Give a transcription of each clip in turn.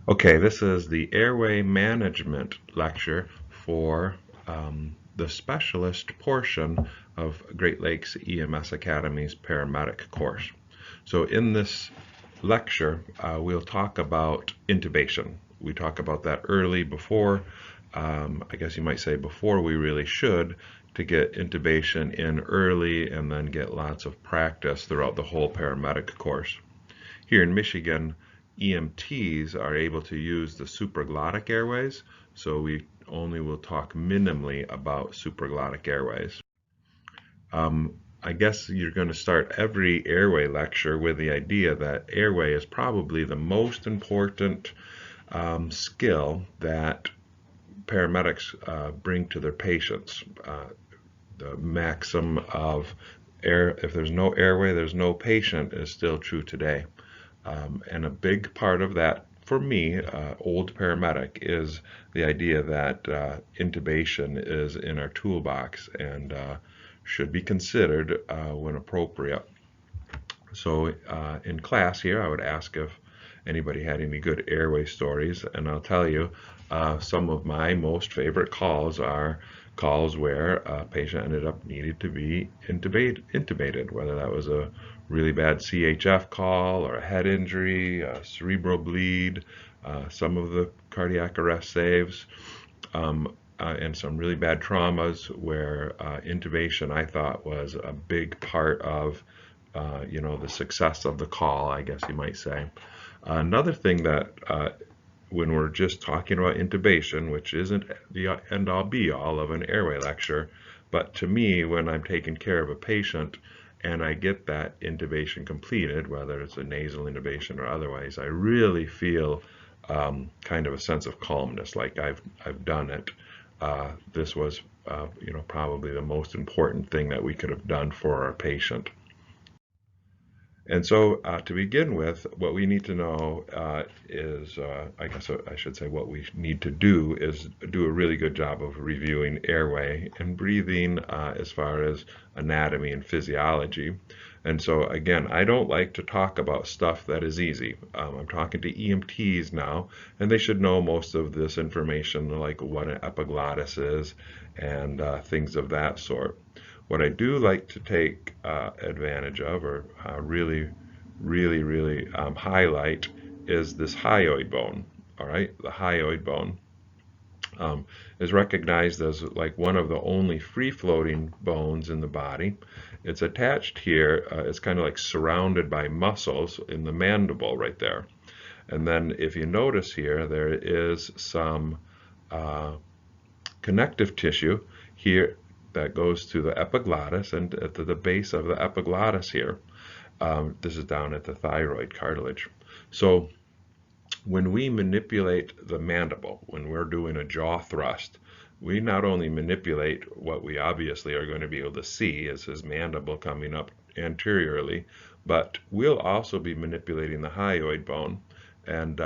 Okay, this is the airway management lecture for the specialist portion of Great Lakes EMS Academy's paramedic course. So in this lecture, we'll talk about intubation. We talk about that early before, I guess you might say before we really should, to get intubation in early and then get lots of practice throughout the whole paramedic course. Here in Michigan, EMTs are able to use the supraglottic airways, so we only will talk minimally about supraglottic airways. I guess you're going to start every airway lecture with the idea that airway is probably the most important skill that paramedics bring to their patients. The maxim of if there's no airway, there's no patient is still true today. And a big part of that, for me, old paramedic, is the idea that intubation is in our toolbox and should be considered when appropriate. So in class here, I would ask if anybody had any good airway stories, and I'll tell you some of my most favorite calls are calls where a patient ended up needing to be intubated, whether that was a really bad CHF call or a head injury, a cerebral bleed, some of the cardiac arrest saves, and some really bad traumas where intubation I thought was a big part of the success of the call, I guess you might say. Another thing that when we're just talking about intubation, which isn't the end-all be-all of an airway lecture, but to me, when I'm taking care of a patient and I get that intubation completed, whether it's a nasal intubation or otherwise, I really feel kind of a sense of calmness, like I've done it. This was, probably the most important thing that we could have done for our patient. And so to begin with, what we need to know is, I guess I should say what we need to do is do a really good job of reviewing airway and breathing as far as anatomy and physiology. And so again, I don't like to talk about stuff that is easy. I'm talking to EMTs now, and they should know most of this information, like what an epiglottis is and things of that sort. What I do like to take advantage of, or really highlight, is this hyoid bone. All right, the hyoid bone is recognized as like one of the only free-floating bones in the body. It's attached here. It's kind of like surrounded by muscles in the mandible right there. And then if you notice here, there is some connective tissue here that goes to the epiglottis and to the base of the epiglottis here. This is down at the thyroid cartilage. So when we manipulate the mandible, when we're doing a jaw thrust, we not only manipulate what we obviously are going to be able to see as his mandible coming up anteriorly, but we'll also be manipulating the hyoid bone. And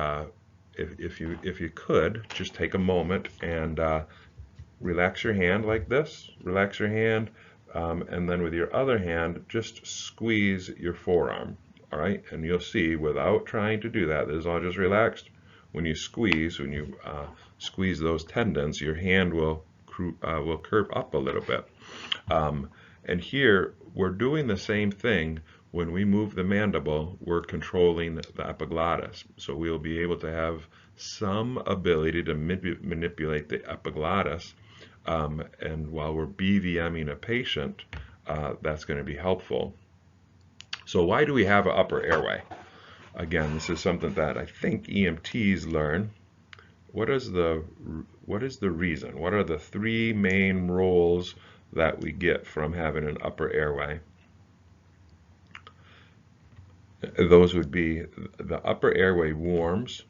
if you could, just take a moment and relax your hand like this, relax your hand, and then with your other hand, just squeeze your forearm, all right? And you'll see, without trying to do that, this is all just relaxed. When you squeeze squeeze those tendons, your hand will curve up a little bit. And here, we're doing the same thing. When we move the mandible, we're controlling the epiglottis. So we'll be able to have some ability to manipulate the epiglottis. And while we're BVMing a patient, that's going to be helpful. So why do we have an upper airway? Again, this is something that I think EMTs learn. What is the reason? What are the three main roles that we get from having an upper airway? Those would be the upper airway warms,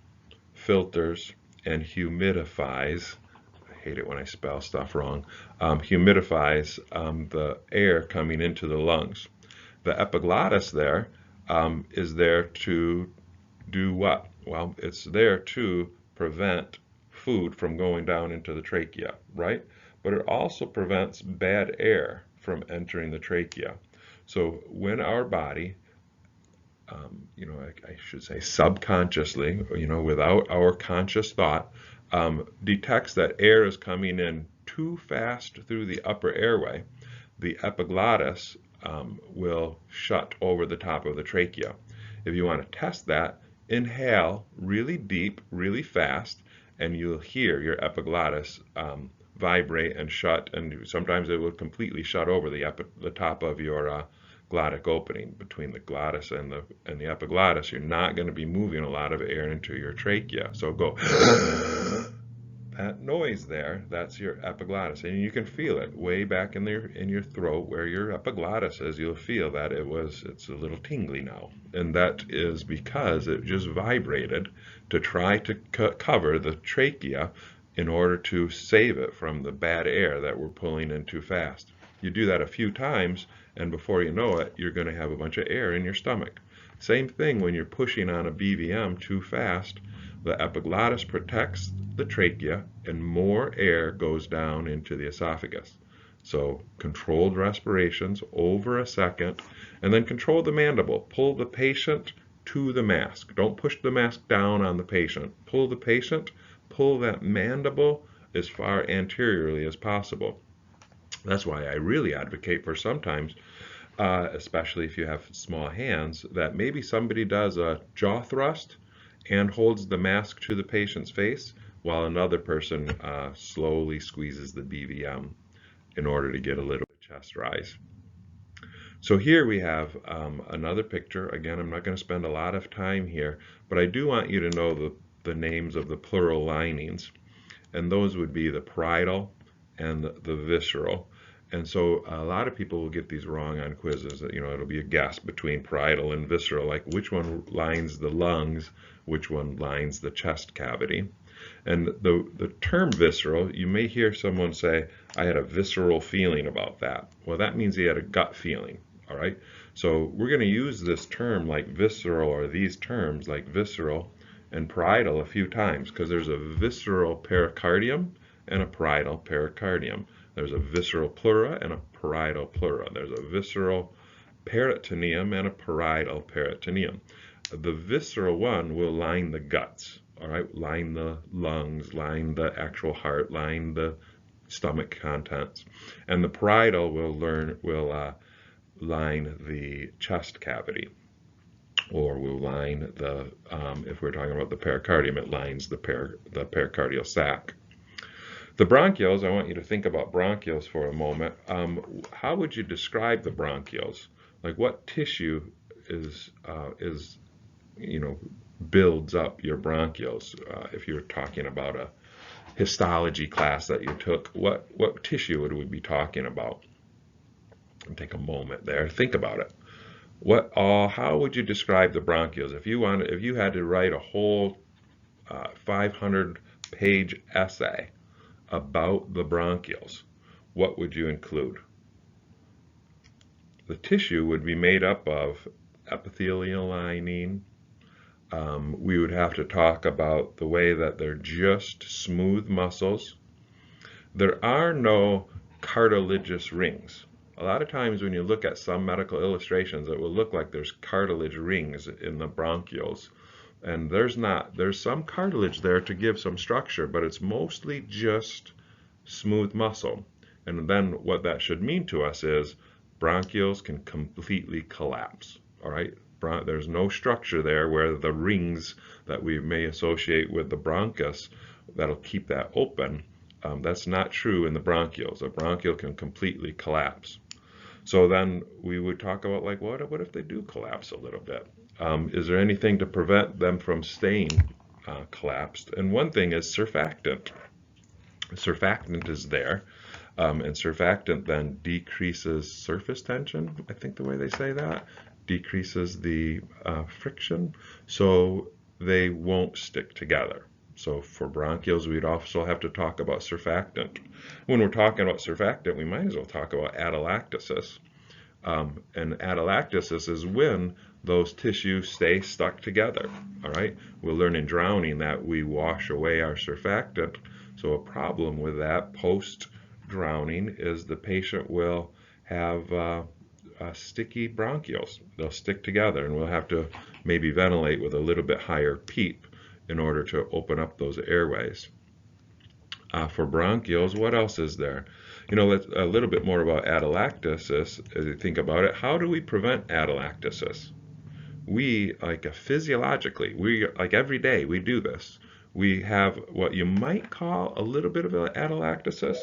filters, and humidifies. I hate it when I spell stuff wrong. Humidifies the air coming into the lungs. The epiglottis there is there to do what? Well, it's there to prevent food from going down into the trachea, right? But it also prevents bad air from entering the trachea. So when our body I should say subconsciously, without our conscious thought, detects that air is coming in too fast through the upper airway, the epiglottis will shut over the top of the trachea. If you want to test that, inhale really deep, really fast, and you'll hear your epiglottis vibrate and shut, and sometimes it will completely shut over the top of your glottic opening. Between the glottis and the epiglottis, you're not going to be moving a lot of air into your trachea. So go that noise there, that's your epiglottis, and you can feel it way back in your throat where your epiglottis is. You'll feel that it's a little tingly now, and that is because it just vibrated to try to cover the trachea in order to save it from the bad air that we're pulling in too fast. You do that a few times, and before you know it, you're going to have a bunch of air in your stomach. Same thing when you're pushing on a BVM too fast. The epiglottis protects the trachea and more air goes down into the esophagus. So controlled respirations over a second, and then control the mandible. Pull the patient to the mask. Don't push the mask down on the patient. Pull the patient, pull that mandible as far anteriorly as possible. That's why I really advocate for sometimes, especially if you have small hands, that maybe somebody does a jaw thrust and holds the mask to the patient's face while another person slowly squeezes the BVM in order to get a little bit chest rise. So here we have another picture. Again, I'm not going to spend a lot of time here, but I do want you to know the names of the pleural linings, and those would be the parietal and the visceral. And so a lot of people will get these wrong on quizzes. It'll be a guess between parietal and visceral, like which one lines the lungs, which one lines the chest cavity. And the term visceral, you may hear someone say, I had a visceral feeling about that. Well, that means he had a gut feeling, all right? So we're going to use this term like visceral, or these terms like visceral and parietal a few times, because there's a visceral pericardium and a parietal pericardium. There's a visceral pleura and a parietal pleura. There's a visceral peritoneum and a parietal peritoneum. The visceral one will line the guts, all right? Line the lungs, line the actual heart, line the stomach contents. And the parietal will line the chest cavity, or will line the, if we're talking about the pericardium, it lines the pericardial sac. The bronchioles, I want you to think about bronchioles for a moment. How would you describe the bronchioles? Like what tissue builds up your bronchioles? If you're talking about a histology class that you took, what tissue would we be talking about? And take a moment there, think about it. How would you describe the bronchioles? If you had to write a whole 500-page essay about the bronchioles, what would you include? The tissue would be made up of epithelial lining. We would have to talk about the way that they're just smooth muscles. There are no cartilaginous rings. A lot of times when you look at some medical illustrations, it will look like there's cartilage rings in the bronchioles. And there's not. There's some cartilage there to give some structure, but it's mostly just smooth muscle. And then what that should mean to us is bronchioles can completely collapse, all right? There's no structure there where the rings that we may associate with the bronchus that'll keep that open. That's not true in the bronchioles. A bronchiole can completely collapse. So then we would talk about, like, what if they do collapse a little bit? Is there anything to prevent them from staying collapsed? And one thing is surfactant. Surfactant is there, and surfactant then decreases surface tension, I think the way they say that, decreases the friction, so they won't stick together. So for bronchioles, we'd also have to talk about surfactant. When we're talking about surfactant, we might as well talk about atelectasis. And atelectasis is when those tissues stay stuck together, all right? We'll learn in drowning that we wash away our surfactant. So a problem with that post-drowning is the patient will have sticky bronchioles. They'll stick together, and we'll have to maybe ventilate with a little bit higher PEEP in order to open up those airways. For bronchioles, what else is there? Let's a little bit more about atelectasis as you think about it. How do we prevent atelectasis? We, physiologically, like every day we do this. We have what you might call a little bit of atelectasis,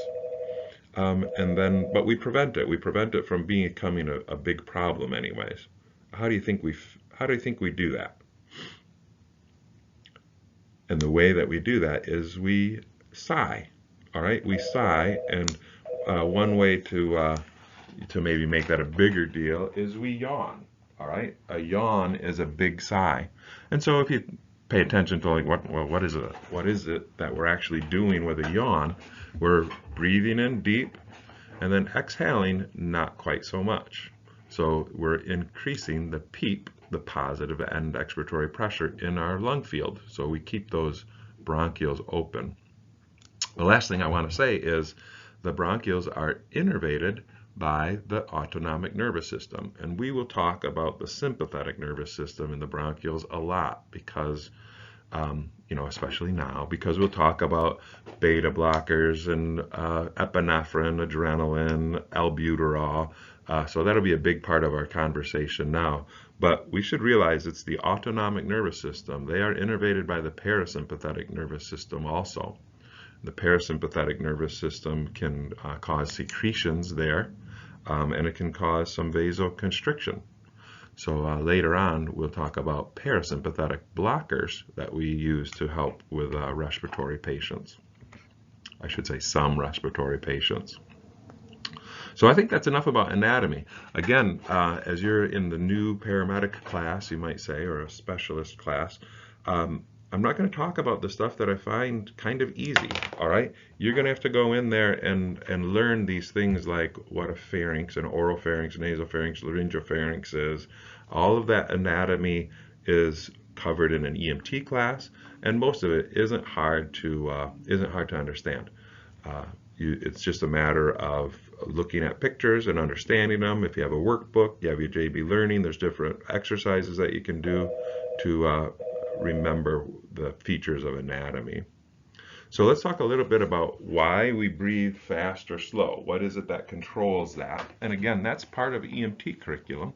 but we prevent it. We prevent it from becoming a big problem anyways. How do you think we do that? And the way that we do that is we sigh. All right, we sigh, and one way to maybe make that a bigger deal is we yawn. All right, a yawn is a big sigh, and so if you pay attention to what is it that we're actually doing with a yawn, we're breathing in deep, and then exhaling not quite so much. So we're increasing the PEEP, the positive end expiratory pressure in our lung field. So we keep those bronchioles open. The last thing I want to say is the bronchioles are innervated by the autonomic nervous system. And we will talk about the sympathetic nervous system in the bronchioles a lot because, especially now, because we'll talk about beta blockers and epinephrine, adrenaline, albuterol. So that'll be a big part of our conversation now. But we should realize it's the autonomic nervous system. They are innervated by the parasympathetic nervous system also. The parasympathetic nervous system can cause secretions there, and it can cause some vasoconstriction. So later on, we'll talk about parasympathetic blockers that we use to help with respiratory patients. I should say some respiratory patients. So I think that's enough about anatomy. Again, as you're in the new paramedic class, you might say, or a specialist class, I'm not going to talk about the stuff that I find kind of easy, all right? You're going to have to go in there and learn these things like what a pharynx, an oropharynx, nasopharynx, laryngopharynx is. All of that anatomy is covered in an EMT class, and most of it isn't hard to understand. It's just a matter of looking at pictures and understanding them. If you have a workbook, you have your JB Learning, there's different exercises that you can do to remember the features of anatomy. So let's talk a little bit about why we breathe fast or slow. What is it that controls that? And again, that's part of EMT curriculum.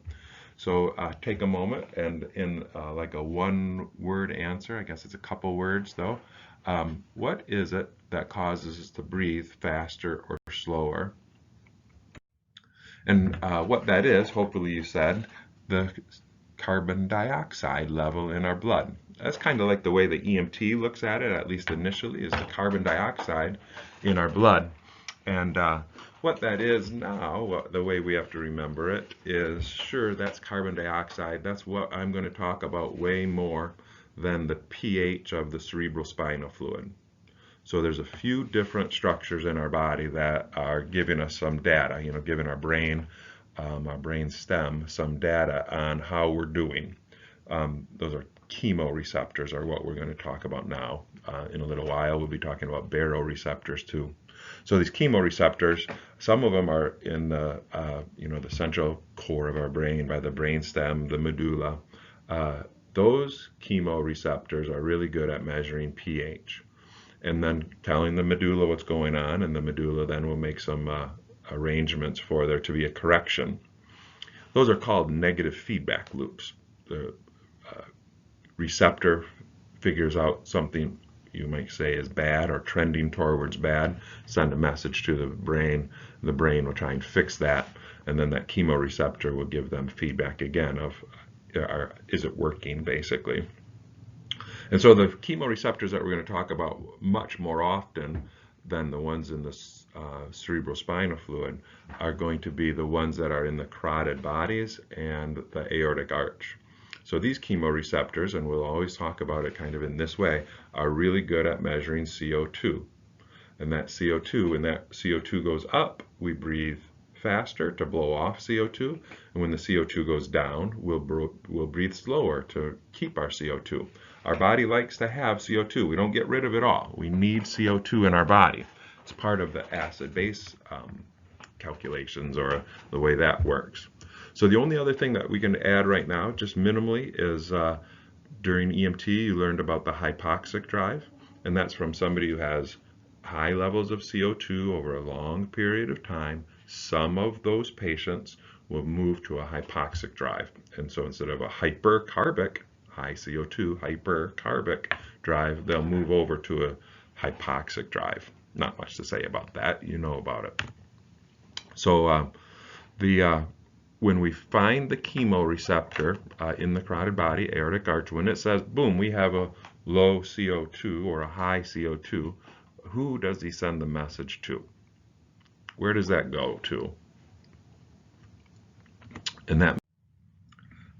So take a moment and in like a one-word answer, I guess it's a couple words though, what is it that causes us to breathe faster or slower? And what that is, hopefully you said, the carbon dioxide level in our blood. That's kind of like the way the EMT looks at it, at least initially, is the carbon dioxide in our blood. And what that is now, the way we have to remember it is, sure, that's carbon dioxide. That's what I'm going to talk about way more than the pH of the cerebrospinal fluid. So there's a few different structures in our body that are giving us some data, giving our brain stem some data on how we're doing. Those are chemoreceptors are what we're going to talk about now. In a little while, we'll be talking about baroreceptors too. So these chemoreceptors, some of them are in the the central core of our brain by the brainstem, the medulla. Those chemoreceptors are really good at measuring pH and then telling the medulla what's going on, and the medulla then will make some arrangements for there to be a correction. Those are called negative feedback loops. The receptor figures out something you might say is bad or trending towards bad, send a message to the brain will try and fix that, and then that chemoreceptor will give them feedback again of is it working, basically. And so the chemoreceptors that we're going to talk about much more often than the ones in the cerebrospinal fluid are going to be the ones that are in the carotid bodies and the aortic arch. So these chemoreceptors, and we'll always talk about it kind of in this way, are really good at measuring CO2. And that CO2, when that CO2 goes up, we breathe faster to blow off CO2, and when the CO2 goes down, we'll breathe slower to keep our CO2. Our body likes to have CO2. We don't get rid of it all. We need CO2 in our body. It's part of the acid-base calculations or the way that works. So the only other thing that we can add right now, just minimally, is during EMT, you learned about the hypoxic drive, and that's from somebody who has high levels of CO2 over a long period of time. Some of those patients will move to a hypoxic drive. And so instead of a hypercarbic, high CO2, hypercarbic drive, they'll move over to a hypoxic drive. Not much to say about that. You know about it. So when we find the chemoreceptor in the carotid body, aortic arch, when it says, boom, we have a low CO2 or a high CO2, who does he send the message to? Where does that go to? And that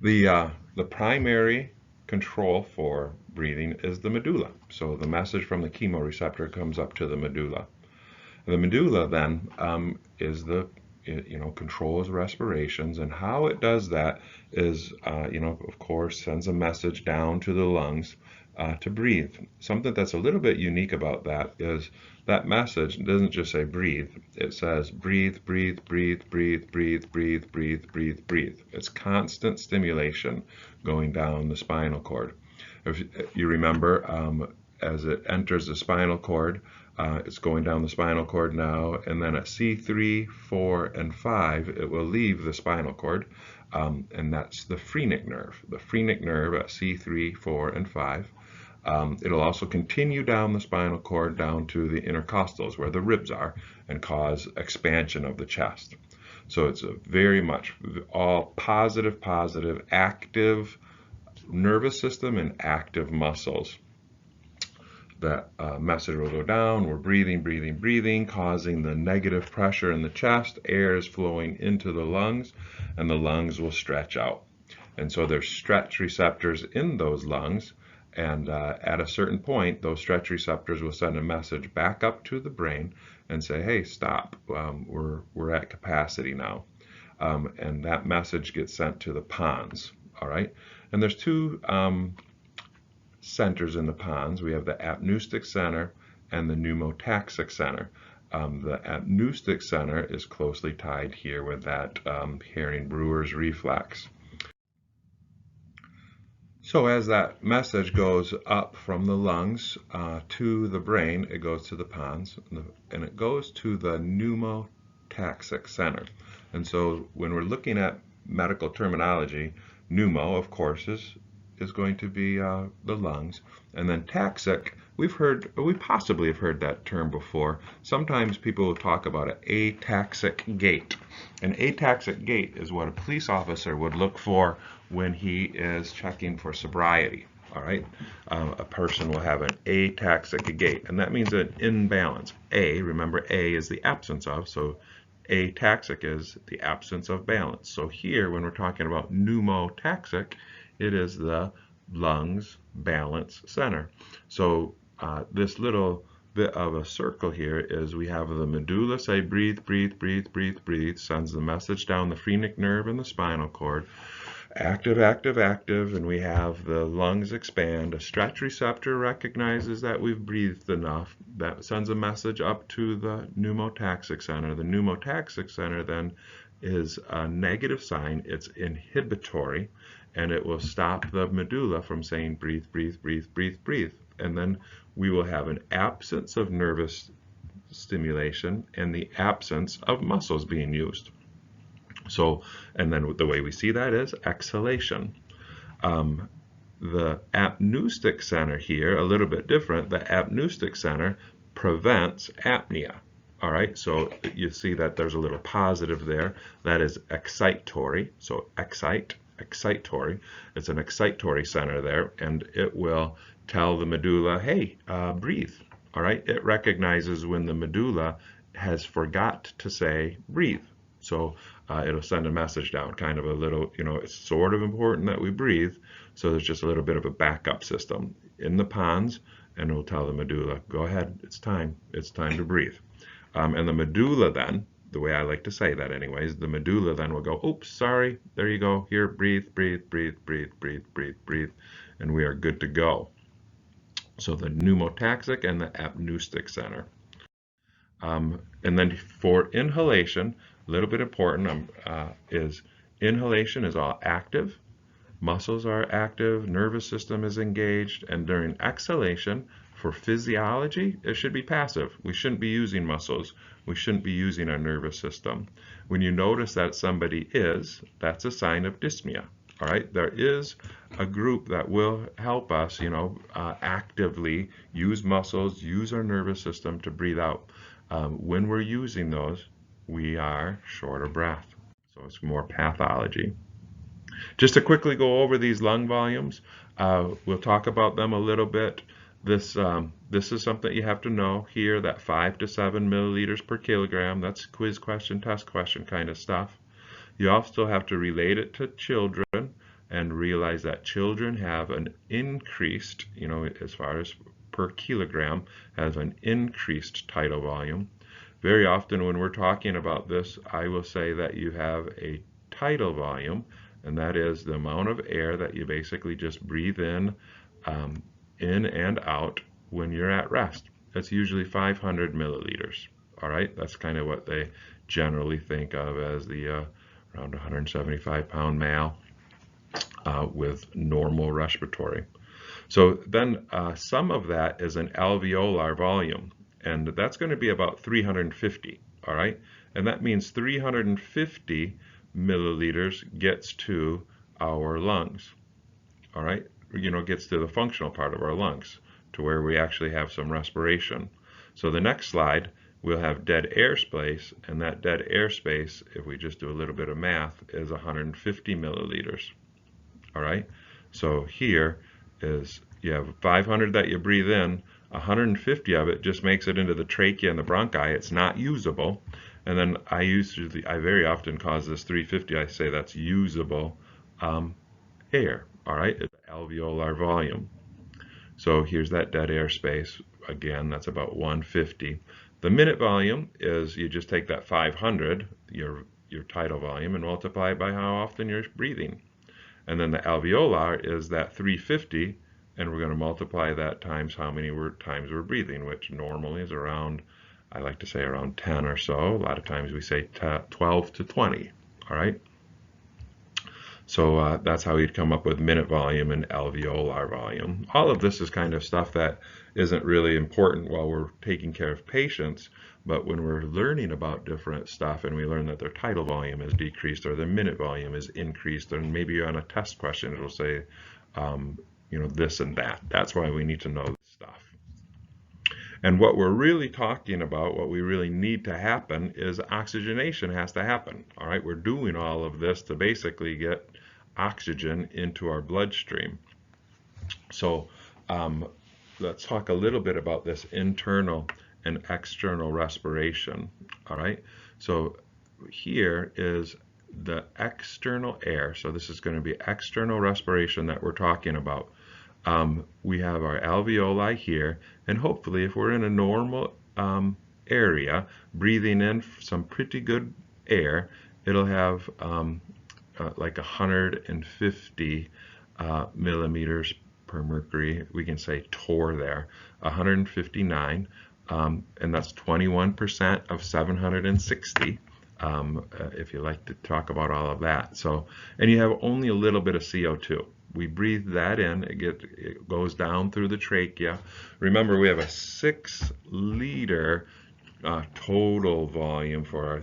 the primary control for breathing is the medulla. So the message from the chemoreceptor comes up to the medulla. The medulla then is controls respirations, and how it does that is, of course, sends a message down to the lungs to breathe. Something that's a little bit unique about that is that message doesn't just say breathe. It says breathe, breathe, breathe, breathe, breathe, breathe, breathe, breathe, breathe. It's constant stimulation going down the spinal cord. If you remember, as it enters the spinal cord, it's going down the spinal cord now, and then at C3, 4, and 5, it will leave the spinal cord, and that's the phrenic nerve. The phrenic nerve at C3, 4, and 5. It'll also continue down the spinal cord down to the intercostals where the ribs are and cause expansion of the chest. So it's a very much all positive, active nervous system and active muscles. That message will go down. We're breathing, breathing, breathing, causing the negative pressure in the chest. Air is flowing into the lungs, and the lungs will stretch out. And so there's stretch receptors in those lungs, and at a certain point, those stretch receptors will send a message back up to the brain and say, hey, stop, we're at capacity now. And that message gets sent to the pons, all right? And there's two centers in the pons. We have the apneustic center and the pneumotaxic center. The apneustic center is closely tied here with that Herring-Brewer's reflex. So as that message goes up from the lungs to the brain, it goes to the pons, and it goes to the pneumotaxic center. And so when we're looking at medical terminology, pneumo, of course, is going to be the lungs, and then taxic. We possibly have heard that term before. Sometimes people will talk about an ataxic gait. An ataxic gait is what a police officer would look for when he is checking for sobriety. All right, a person will have an ataxic gait, and that means an imbalance. Remember, A is the absence of, so ataxic is the absence of balance. So here, when we're talking about pneumotaxic, it is the lungs balance center. So this little bit of a circle here is we have the medulla say breathe, breathe, breathe, breathe, breathe, sends the message down the phrenic nerve and the spinal cord. Active, active, active, and we have the lungs expand. A stretch receptor recognizes that we've breathed enough. That sends a message up to the pneumotaxic center. The pneumotaxic center then is a negative sign. It's inhibitory, and it will stop the medulla from saying breathe, breathe, breathe, breathe, breathe. And then we will have an absence of nervous stimulation and the absence of muscles being used. So, and then the way we see that is exhalation. The apneustic center here, a little bit different. The apneustic center prevents apnea. All right, so you see that there's a little positive there. That is excitatory. So excitatory. It's an excitatory center there, and it will tell the medulla, hey, breathe. All right, it recognizes when the medulla has forgot to say breathe. So it'll send a message down, kind of a little, it's sort of important that we breathe. So there's just a little bit of a backup system in the pons, and it'll tell the medulla, go ahead, it's time to breathe. And the medulla then, the way I like to say that anyways, the medulla then will go, oops, sorry, there you go, here, breathe, breathe, breathe, breathe, breathe, breathe, breathe, and we are good to go. So the pneumotaxic and the apneustic center. And then for inhalation, a little bit important is Inhalation is all active, muscles are active, nervous system is engaged, and during exhalation, for physiology, it should be passive. We shouldn't be using muscles. We shouldn't be using our nervous system. When you notice that somebody is, that's a sign of dyspnea. All right, there is a group that will help us, actively use muscles, use our nervous system to breathe out. When we're using those, we are short of breath. So it's more pathology. Just to quickly go over these lung volumes, we'll talk about them a little bit. This is something you have to know here, that 5 to 7 milliliters per kilogram. That's quiz question, test question kind of stuff. You also have to relate it to children and realize that children have an increased, as far as per kilogram, has an increased tidal volume. Very often when we're talking about this, I will say that you have a tidal volume, and that is the amount of air that you basically just breathe in and out when you're at rest. That's usually 500 milliliters. All right, that's kind of what they generally think of as the around 175-pound male with normal respiratory. So then some of that is an alveolar volume, and that's going to be about 350. All right, and that means 350 milliliters gets to our lungs. All right, gets to the functional part of our lungs, to where we actually have some respiration. So the next slide, we'll have dead airspace, and that dead airspace, if we just do a little bit of math, is 150 milliliters. All right, so here is, you have 500 that you breathe in, 150 of it just makes it into the trachea and the bronchi. It's not usable. And then I very often cause this 350, I say that's usable air. All right, it's alveolar volume. So here's that dead air space. Again, that's about 150. The minute volume is, you just take that 500, your tidal volume, and multiply it by how often you're breathing. And then the alveolar is that 350, and we're going to multiply that times how many times we're breathing, which normally is around, I like to say around 10 or so. A lot of times we say 12 to 20. All right. So that's how you'd come up with minute volume and alveolar volume. All of this is kind of stuff that isn't really important while we're taking care of patients, but when we're learning about different stuff and we learn that their tidal volume is decreased or their minute volume is increased, and maybe on a test question it'll say, this and that. That's why we need to know this stuff. And what we're really talking about, what we really need to happen, is oxygenation has to happen. All right, we're doing all of this to basically get oxygen into our bloodstream. So let's talk a little bit about this internal and external respiration. All right, so here is the external air. So this is going to be external respiration that we're talking about. We have our alveoli here, and hopefully if we're in a normal area, breathing in some pretty good air, it'll have like 150 millimeters per mercury. We can say torr there, 159, and that's 21% of 760. If you like to talk about all of that. So, and you have only a little bit of CO2. We breathe that in, it goes down through the trachea. Remember, we have a 6-liter total volume for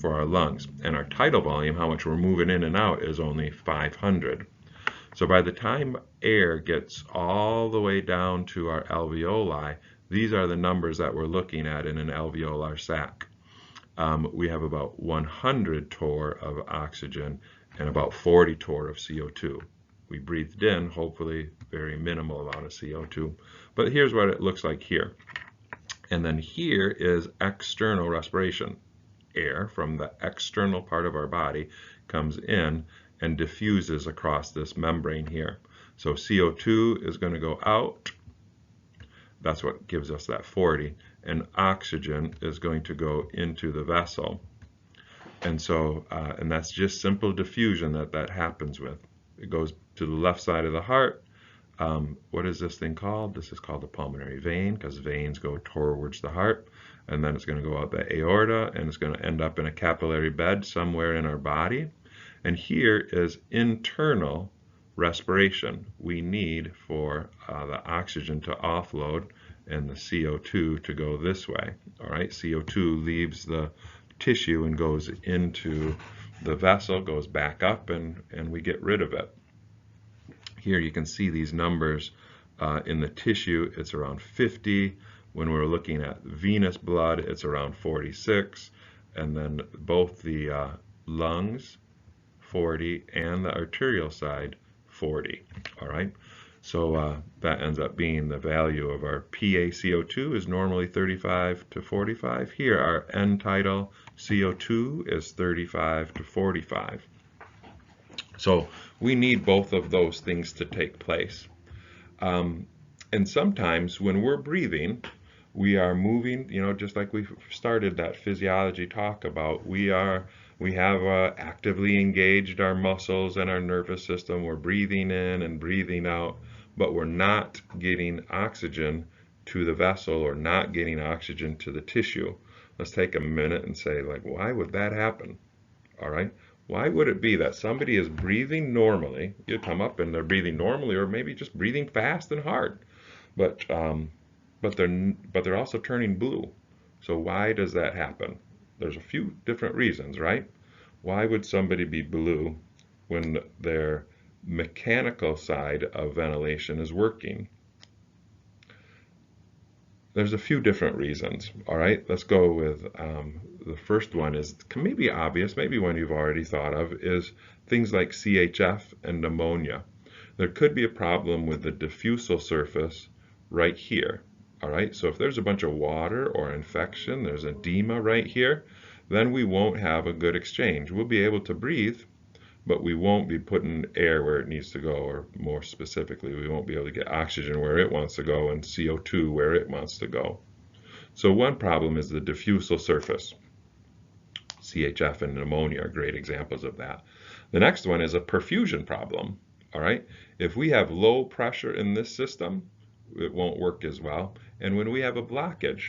our lungs, and our tidal volume, how much we're moving in and out, is only 500. So by the time air gets all the way down to our alveoli, these are the numbers that we're looking at in an alveolar sac. We have about 100 torr of oxygen and about 40 torr of CO2. We breathed in, hopefully, very minimal amount of CO2. But here's what it looks like here. And then here is external respiration. Air from the external part of our body comes in and diffuses across this membrane here. So CO2 is going to go out. That's what gives us that 40. And oxygen is going to go into the vessel. And so, and that's just simple diffusion that happens with. It goes to the left side of the heart. What is this thing called? This is called the pulmonary vein, because veins go towards the heart. And then it's going to go out the aorta, and it's going to end up in a capillary bed somewhere in our body. And here is internal respiration. We need for the oxygen to offload and the CO2 to go this way. All right, CO2 leaves the tissue and goes into the vessel, goes back up, and we get rid of it. Here you can see these numbers in the tissue. It's around 50. When we're looking at venous blood, it's around 46. And then both the lungs, 40, and the arterial side, 40. All right. So that ends up being the value of our PaCO2 is normally 35 to 45. Here our end-tidal CO2 is 35 to 45. So we need both of those things to take place. And sometimes when we're breathing, we are moving, just like we started that physiology talk about, we have actively engaged our muscles and our nervous system. We're breathing in and breathing out, but we're not getting oxygen to the vessel or not getting oxygen to the tissue. Let's take a minute and say, like, why would that happen? All right. Why would it be that somebody is breathing normally? You come up and they're breathing normally, or maybe just breathing fast and hard, but they're also turning blue. So why does that happen? There's a few different reasons, right? Why would somebody be blue when their mechanical side of ventilation is working? There's a few different reasons. All right, let's go with the first one is maybe obvious, maybe one you've already thought of, is things like CHF and pneumonia. There could be a problem with the diffusal surface right here. All right, so if there's a bunch of water or infection, there's edema right here, then we won't have a good exchange. We'll be able to breathe, but we won't be putting air where it needs to go, or more specifically, we won't be able to get oxygen where it wants to go and CO2 where it wants to go. So one problem is the diffusal surface. CHF and pneumonia are great examples of that. The next one is a perfusion problem. All right, if we have low pressure in this system, it won't work as well. And when we have a blockage,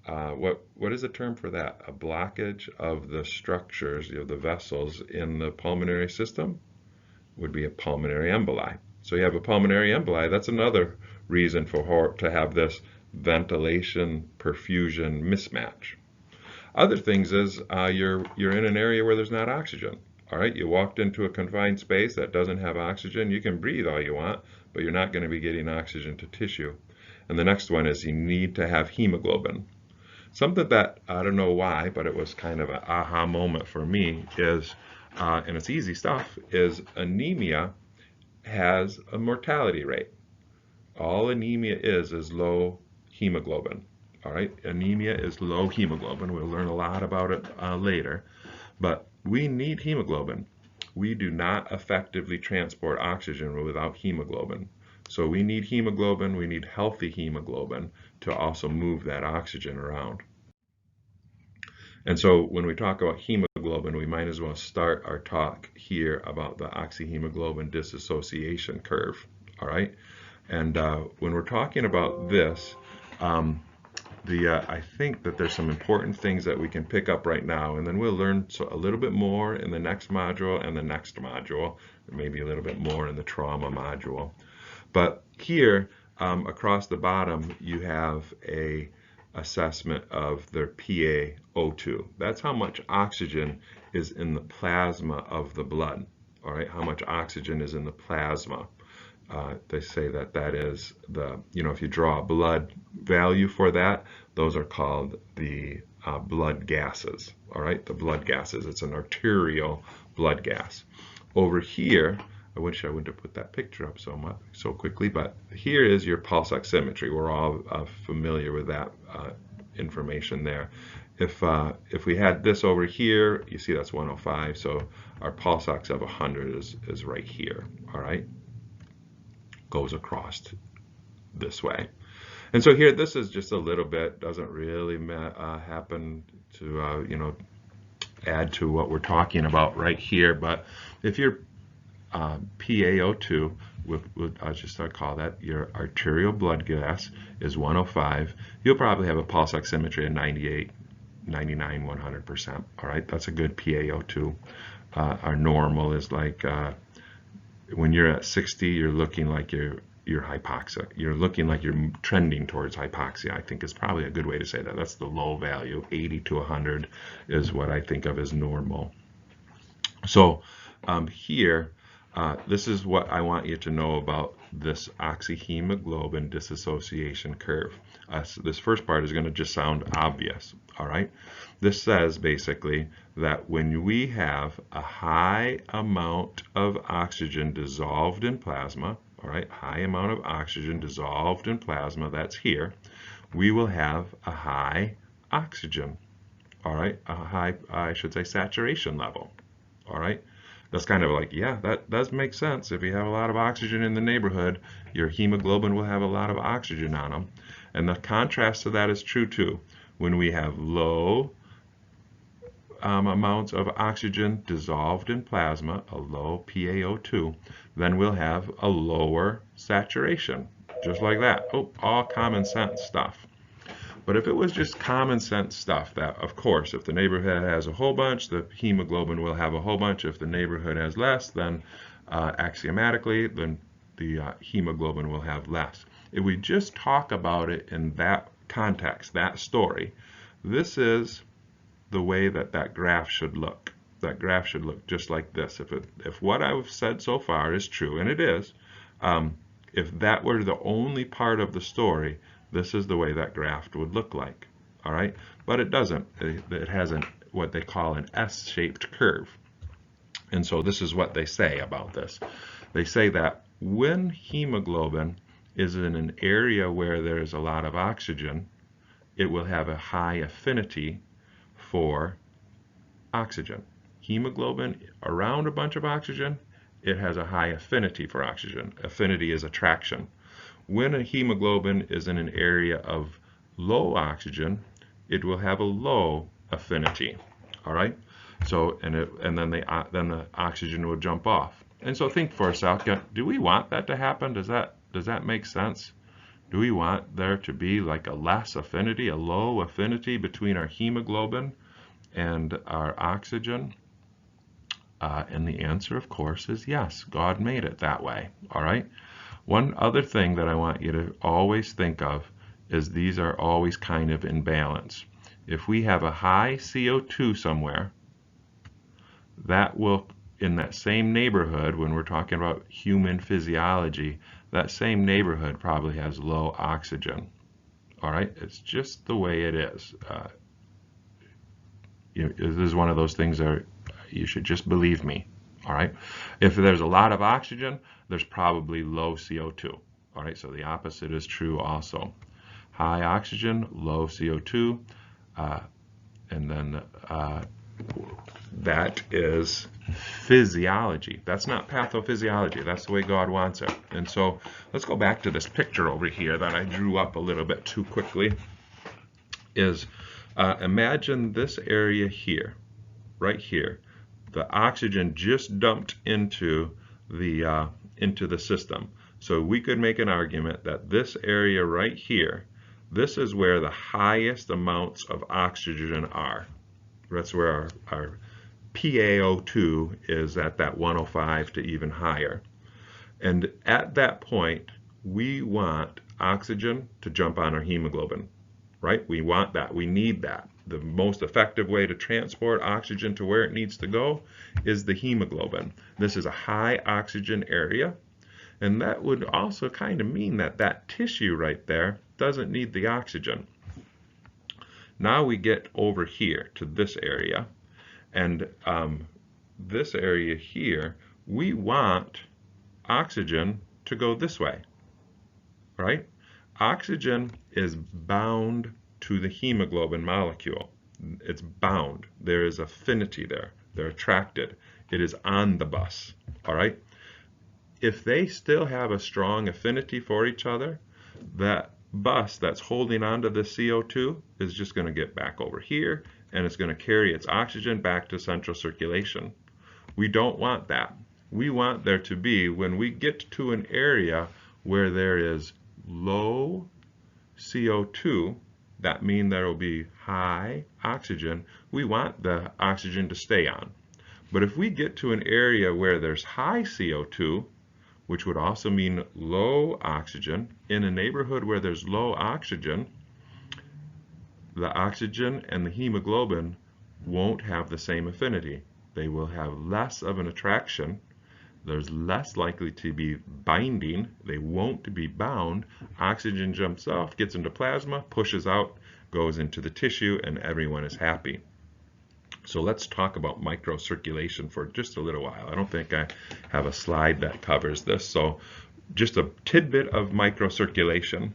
what is the term for that? A blockage of the structures, the vessels in the pulmonary system would be a pulmonary emboli. So you have a pulmonary emboli. That's another reason to have this ventilation perfusion mismatch. Other things is you're in an area where there's not oxygen. All right, you walked into a confined space that doesn't have oxygen. You can breathe all you want, but you're not going to be getting oxygen to tissue. And the next one is you need to have hemoglobin. Something that, I don't know why, but it was kind of an aha moment for me is, and it's easy stuff, is anemia has a mortality rate. All anemia is low hemoglobin. All right, anemia is low hemoglobin. We'll learn a lot about it later, but we need hemoglobin. We do not effectively transport oxygen without hemoglobin. So we need hemoglobin, we need healthy hemoglobin to also move that oxygen around. And so when we talk about hemoglobin, we might as well start our talk here about the oxyhemoglobin dissociation curve. All right, and when we're talking about this, I think that there's some important things that we can pick up right now, and then we'll learn a little bit more in the next module and the next module, maybe a little bit more in the trauma module. But here, across the bottom, you have a assessment of their PaO2. That's how much oxygen is in the plasma of the blood. All right, how much oxygen is in the plasma. They say that is the, if you draw a blood value for that, those are called the blood gases. All right, the blood gases. It's an arterial blood gas. Over here, I wish I wouldn't have put that picture up so quickly, but here is your pulse oximetry. We're all familiar with that information there. If we had this over here, you see that's 105, so our pulse ox of 100 is right here. All right, goes across this way. And so here, this is just a little bit, doesn't really happen to add to what we're talking about right here. But if your PaO2, I'll just call that your arterial blood gas, is 105, you'll probably have a pulse oximetry of 98, 99, 100%. All right, that's a good PaO2. our normal is like when you're at 60, you're looking like you're hypoxic. You're looking like you're trending towards hypoxia, I think is probably a good way to say that. That's the low value. 80 to 100 is what I think of as normal. So here, this is what I want you to know about this oxyhemoglobin dissociation curve. So this first part is going to just sound obvious, all right? This says basically that when we have a high amount of oxygen dissolved in plasma, all right, high amount of oxygen dissolved in plasma, that's here, we will have a high oxygen, all right, a high, I should say, saturation level. All right, that's kind of like, yeah, that does make sense. If you have a lot of oxygen in the neighborhood, your hemoglobin will have a lot of oxygen on them. And the contrast to that is true too. When we have low amounts of oxygen dissolved in plasma, a low PaO2, then we'll have a lower saturation, just like that. Oh, all common sense stuff. But if it was just common sense stuff, that of course, if the neighborhood has a whole bunch, the hemoglobin will have a whole bunch. If the neighborhood has less, then axiomatically, then the hemoglobin will have less. If we just talk about it in that context, that story, this is the way that that graph should look. That graph should look just like this. If what I've said so far is true, and it is, if that were the only part of the story, this is the way that graph would look like, all right? But it doesn't. It has what they call an S-shaped curve. And so this is what they say about this. They say that when hemoglobin is in an area where there's a lot of oxygen, it will have a high affinity for oxygen. Hemoglobin around a bunch of oxygen, it has a high affinity for oxygen. Affinity is attraction. When a hemoglobin is in an area of low oxygen, it will have a low affinity. All right. So and then the oxygen will jump off. And so think for a second: do we want that to happen? Does that make sense? Do we want there to be like a less affinity, a low affinity between our hemoglobin and our oxygen? And the answer, of course, is yes. God made it that way. All right. One other thing that I want you to always think of is these are always kind of in balance. If we have a high CO2 somewhere, that will, in that same neighborhood, when we're talking about human physiology, that same neighborhood probably has low oxygen. All right, it's just the way it is. This is one of those things that you should just believe me. All right, if there's a lot of oxygen, there's probably low CO2. All right, so the opposite is true also. High oxygen, low CO2, and then that is physiology. That's not pathophysiology. That's the way God wants it. And so let's go back to this picture over here that I drew up a little bit too quickly. Imagine this area here, right here. The oxygen just dumped into the system. So we could make an argument that this area right here, this is where the highest amounts of oxygen are. That's where our PaO2 is at that 105 to even higher. And at that point, we want oxygen to jump on our hemoglobin, right? We want that. We need that. The most effective way to transport oxygen to where it needs to go is the hemoglobin. This is a high oxygen area, and that would also kind of mean that that tissue right there doesn't need the oxygen. Now we get over here to this area, and this area here, we want oxygen to go this way, right? Oxygen is bound to the hemoglobin molecule. It's bound. There is affinity there. They're attracted. It is on the bus, all right? If they still have a strong affinity for each other, that bus that's holding onto the CO2 is just going to get back over here, and it's going to carry its oxygen back to central circulation. We don't want that. We want there to be, when we get to an area where there is low CO2, that means there will be high oxygen. We want the oxygen to stay on. But if we get to an area where there's high CO2, which would also mean low oxygen, in a neighborhood where there's low oxygen, the oxygen and the hemoglobin won't have the same affinity. They will have less of an attraction. There's less likely to be binding. They won't be bound. Oxygen jumps off, gets into plasma, pushes out, goes into the tissue, and everyone is happy. So let's talk about microcirculation for just a little while. I don't think I have a slide that covers this. So just a tidbit of microcirculation.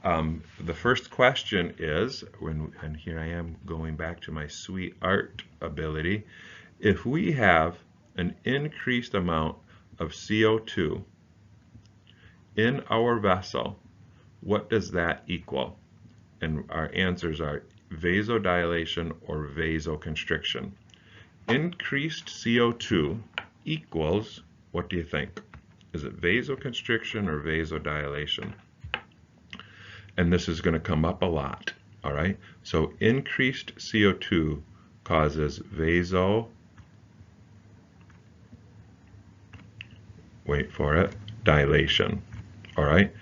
The first question is, and here I am going back to my sweet art ability, if we have an increased amount of CO2 in our vessel, what does that equal? And our answers are vasodilation or vasoconstriction. Increased CO2 equals, what do you think? Is it vasoconstriction or vasodilation? And this is going to come up a lot, all right? So increased CO2 causes dilation, all right?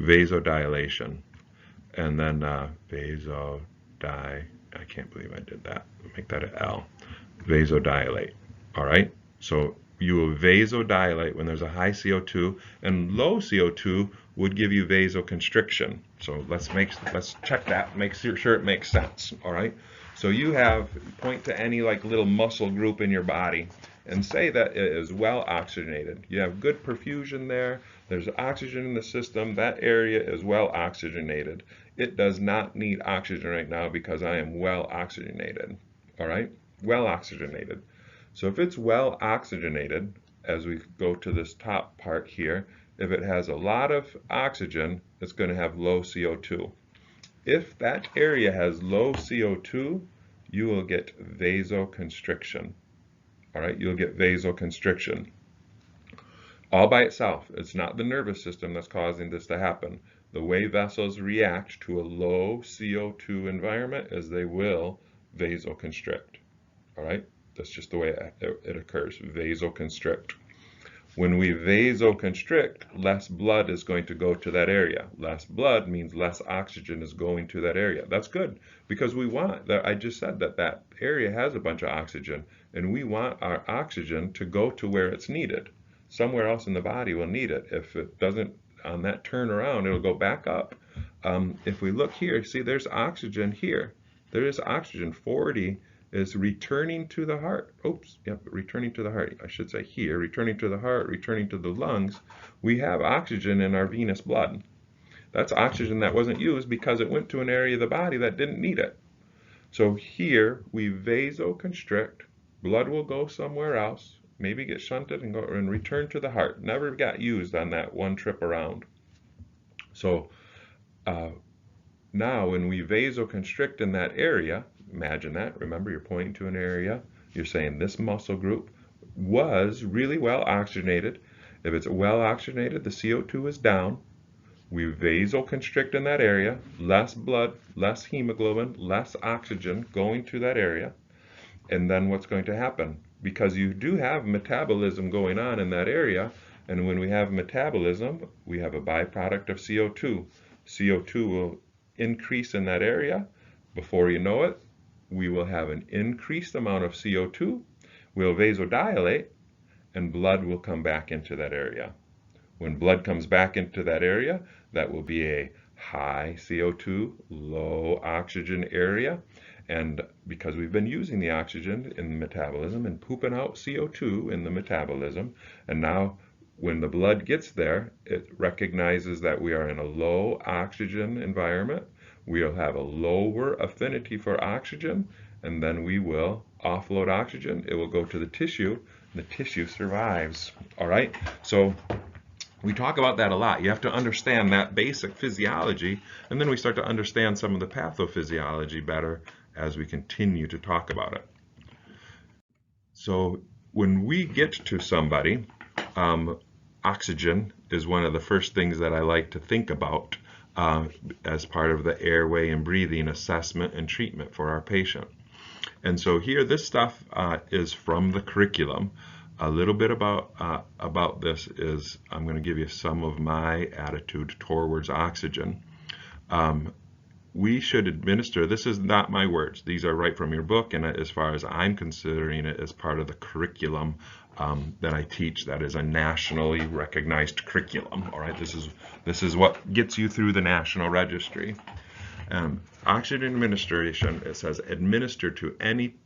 Vasodilation. And then I can't believe I did that. Make that an L. Vasodilate, all right? So you will vasodilate when there's a high CO2, and low CO2 would give you vasoconstriction. So let's check that, make sure it makes sense, all right? So you point to any like little muscle group in your body and say that it is well oxygenated. You have good perfusion there. There's oxygen in the system. That area is well oxygenated. It does not need oxygen right now because I am well oxygenated, all right? Well oxygenated. So if it's well oxygenated, as we go to this top part here, if it has a lot of oxygen, it's going to have low CO2. If that area has low CO2, you will get vasoconstriction. All right, you'll get vasoconstriction. All by itself. It's not the nervous system that's causing this to happen. The way vessels react to a low CO2 environment is they will vasoconstrict. All right, that's just the way it occurs, vasoconstrict. When we vasoconstrict, less blood is going to go to that area. Less blood means less oxygen is going to that area. That's good because we want that. I just said that area has a bunch of oxygen, and we want our oxygen to go to where it's needed. Somewhere else in the body will need it. If it doesn't, on that turnaround, it'll go back up. If we look here, see there's oxygen here. There is oxygen. 40 is returning to the heart. Oops, yep, returning to the heart. I should say here, returning to the heart, returning to the lungs. We have oxygen in our venous blood. That's oxygen that wasn't used because it went to an area of the body that didn't need it. So here we vasoconstrict. Blood will go somewhere else, maybe get shunted and go and return to the heart. Never got used on that one trip around. So now when we vasoconstrict in that area, imagine that. Remember, you're pointing to an area. You're saying this muscle group was really well oxygenated. If it's well oxygenated, the CO2 is down. We vasoconstrict in that area. Less blood, less hemoglobin, less oxygen going to that area. And then what's going to happen? Because you do have metabolism going on in that area, and when we have metabolism, we have a byproduct of CO2. CO2 will increase in that area. Before you know it, we will have an increased amount of CO2. We'll vasodilate, and blood will come back into that area. When blood comes back into that area, that will be a high CO2, low oxygen area. And because we've been using the oxygen in the metabolism and pooping out CO2 in the metabolism, and now when the blood gets there, it recognizes that we are in a low oxygen environment. We'll have a lower affinity for oxygen, and then we will offload oxygen. It will go to the tissue, and the tissue survives. All right? So we talk about that a lot. You have to understand that basic physiology, and then we start to understand some of the pathophysiology better as we continue to talk about it. So when we get to somebody, oxygen is one of the first things that I like to think about as part of the airway and breathing assessment and treatment for our patient. And so here, this stuff is from the curriculum. A little bit about this is I'm going to give you some of my attitude towards oxygen. We should administer, this is not my words, these are right from your book, and as far as I'm considering it as part of the curriculum that I teach, that is a nationally recognized curriculum. All right, this is what gets you through the national registry. Oxygen administration, it says administer to any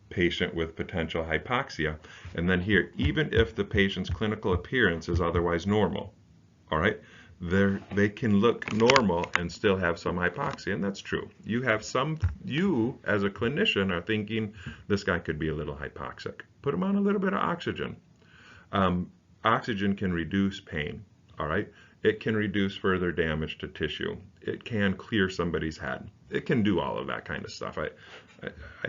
patient with potential hypoxia, and then here, even if the patient's clinical appearance is otherwise normal. All right, they can look normal and still have some hypoxia, and that's true. You as a clinician are thinking this guy could be a little hypoxic. Put him on a little bit of oxygen. Oxygen can reduce pain. All right, it can reduce further damage to tissue. It can clear somebody's head. It can do all of that kind of stuff. I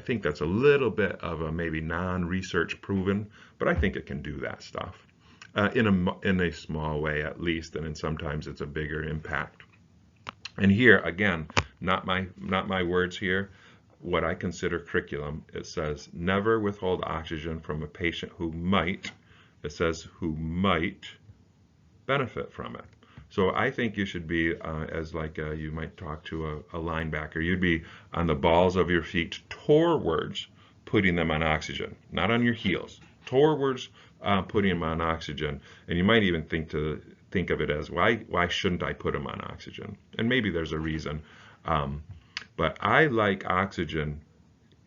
think that's a little bit of a maybe non-research proven, but I think it can do that stuff. In a small way at least, and then sometimes it's a bigger impact. And here again, not my words here, what I consider curriculum, it says never withhold oxygen from a patient who might, it says who might benefit from it. So I think you should be, as like you might talk to a linebacker, you'd be on the balls of your feet towards putting them on oxygen, not on your heels, towards putting them on oxygen. And you might even think of it as, why shouldn't I put them on oxygen? And maybe there's a reason. But I like oxygen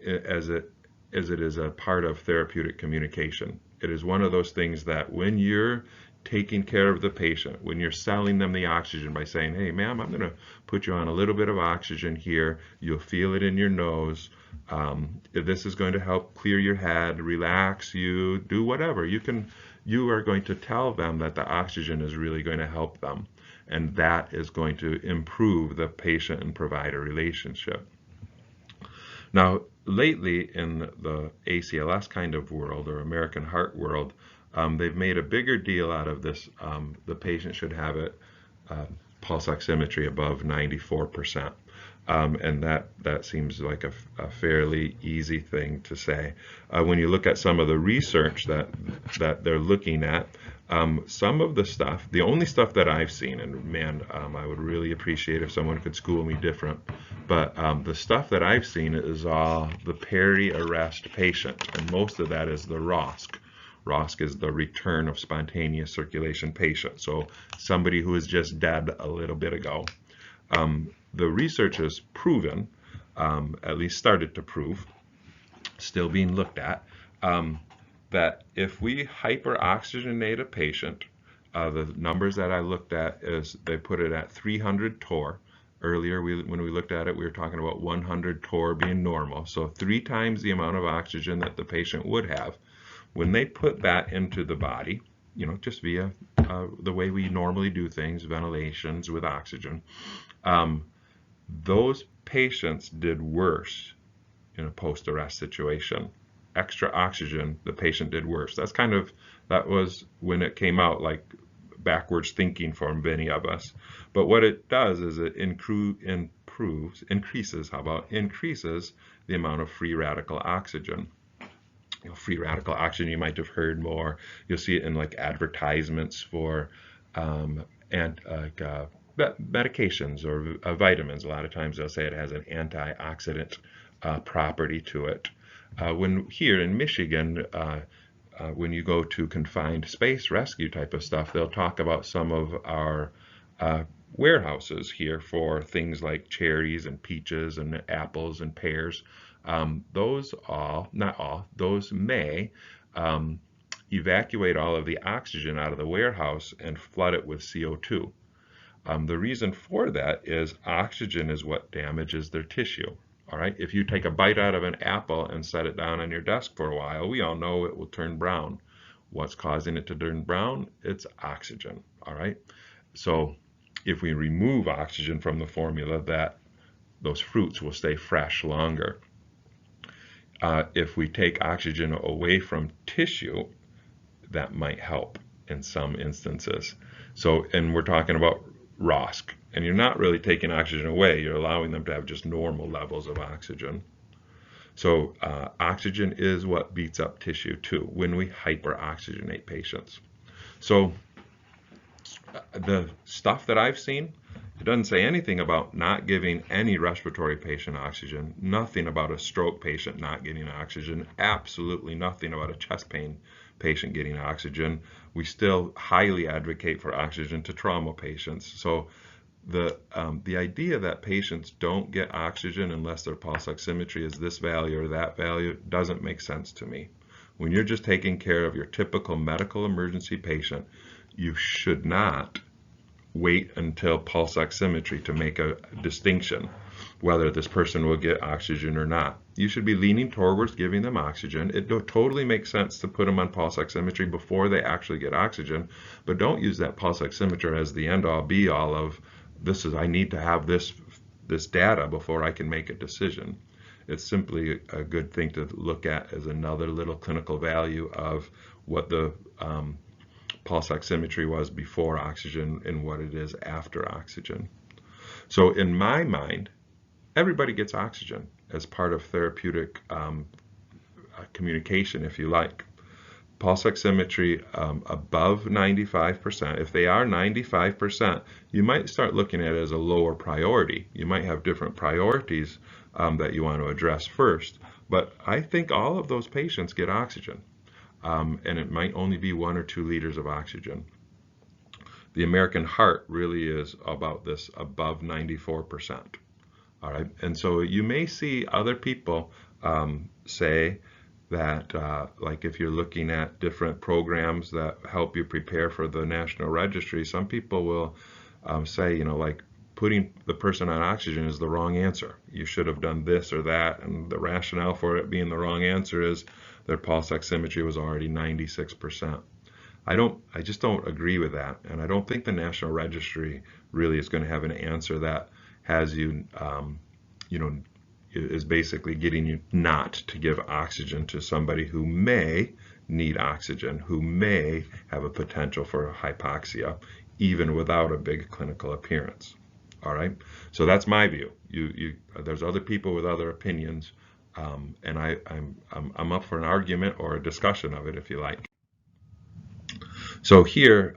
as it is a part of therapeutic communication. It is one of those things that when you're taking care of the patient, when you're selling them the oxygen by saying, hey, ma'am, I'm going to put you on a little bit of oxygen here. You'll feel it in your nose. This is going to help clear your head, relax you, do whatever. You are going to tell them that the oxygen is really going to help them. And that is going to improve the patient and provider relationship. Now, lately in the ACLS kind of world or American Heart world, they've made a bigger deal out of this. The patient should have it pulse oximetry above 94%. And that seems like a fairly easy thing to say. When you look at some of the research that they're looking at, some of the stuff, the only stuff that I've seen, and man, I would really appreciate if someone could school me different, but the stuff that I've seen is all the peri-arrest patient, and most of that is the ROSC. ROSC is the return of spontaneous circulation patient, so somebody who is just dead a little bit ago. The research has proven, at least started to prove, still being looked at, that if we hyperoxygenate a patient, the numbers that I looked at is they put it at 300 torr. Earlier, when we looked at it, we were talking about 100 torr being normal, so 3 times the amount of oxygen that the patient would have. When they put that into the body, just via the way we normally do things, ventilations with oxygen, those patients did worse in a post-arrest situation. Extra oxygen, the patient did worse. That was when it came out, like backwards thinking for many of us. But what it does is it increases the amount of free radical oxygen. Free radical oxygen, you might have heard more. You'll see it in like advertisements for medications or vitamins. A lot of times they'll say it has an antioxidant property to it. When here in Michigan, when you go to confined space rescue type of stuff, they'll talk about some of our warehouses here for things like cherries and peaches and apples and pears. Those may evacuate all of the oxygen out of the warehouse and flood it with CO2. The reason for that is oxygen is what damages their tissue. All right, if you take a bite out of an apple and set it down on your desk for a while, we all know it will turn brown. What's causing it to turn brown? It's oxygen. All right, so if we remove oxygen from the formula, those fruits will stay fresh longer. If we take oxygen away from tissue, that might help in some instances. So, and we're talking about ROSC, and you're not really taking oxygen away, you're allowing them to have just normal levels of oxygen. So oxygen is what beats up tissue too when we hyperoxygenate patients. So the stuff that I've seen, it doesn't say anything about not giving any respiratory patient oxygen, nothing about a stroke patient not getting oxygen, absolutely nothing about a chest pain patient getting oxygen. We still highly advocate for oxygen to trauma patients. So the idea that patients don't get oxygen unless their pulse oximetry is this value or that value doesn't make sense to me. When you're just taking care of your typical medical emergency patient, you should not wait until pulse oximetry to make a distinction whether this person will get oxygen or not. You should be leaning towards giving them oxygen. It totally makes sense to put them on pulse oximetry before they actually get oxygen, but don't use that pulse oximeter as the end-all be-all of I need to have this data before I can make a decision. It's simply a good thing to look at as another little clinical value of what the pulse oximetry was before oxygen and what it is after oxygen. So in my mind, everybody gets oxygen as part of therapeutic communication, if you like. Pulse oximetry above 95%, if they are 95%, you might start looking at it as a lower priority. You might have different priorities that you want to address first, but I think all of those patients get oxygen. And it might only be 1 or 2 liters of oxygen. The American heart really is about this above 94%. All right, and so you may see other people say that, like if you're looking at different programs that help you prepare for the National Registry, some people will say, like putting the person on oxygen is the wrong answer. You should have done this or that, and the rationale for it being the wrong answer is their pulse oximetry was already 96%. I just don't agree with that, and I don't think the National Registry really is going to have an answer that has you, is basically getting you not to give oxygen to somebody who may need oxygen, who may have a potential for hypoxia, even without a big clinical appearance. All right, so that's my view. There's other people with other opinions, and I'm up for an argument or a discussion of it if you like. So here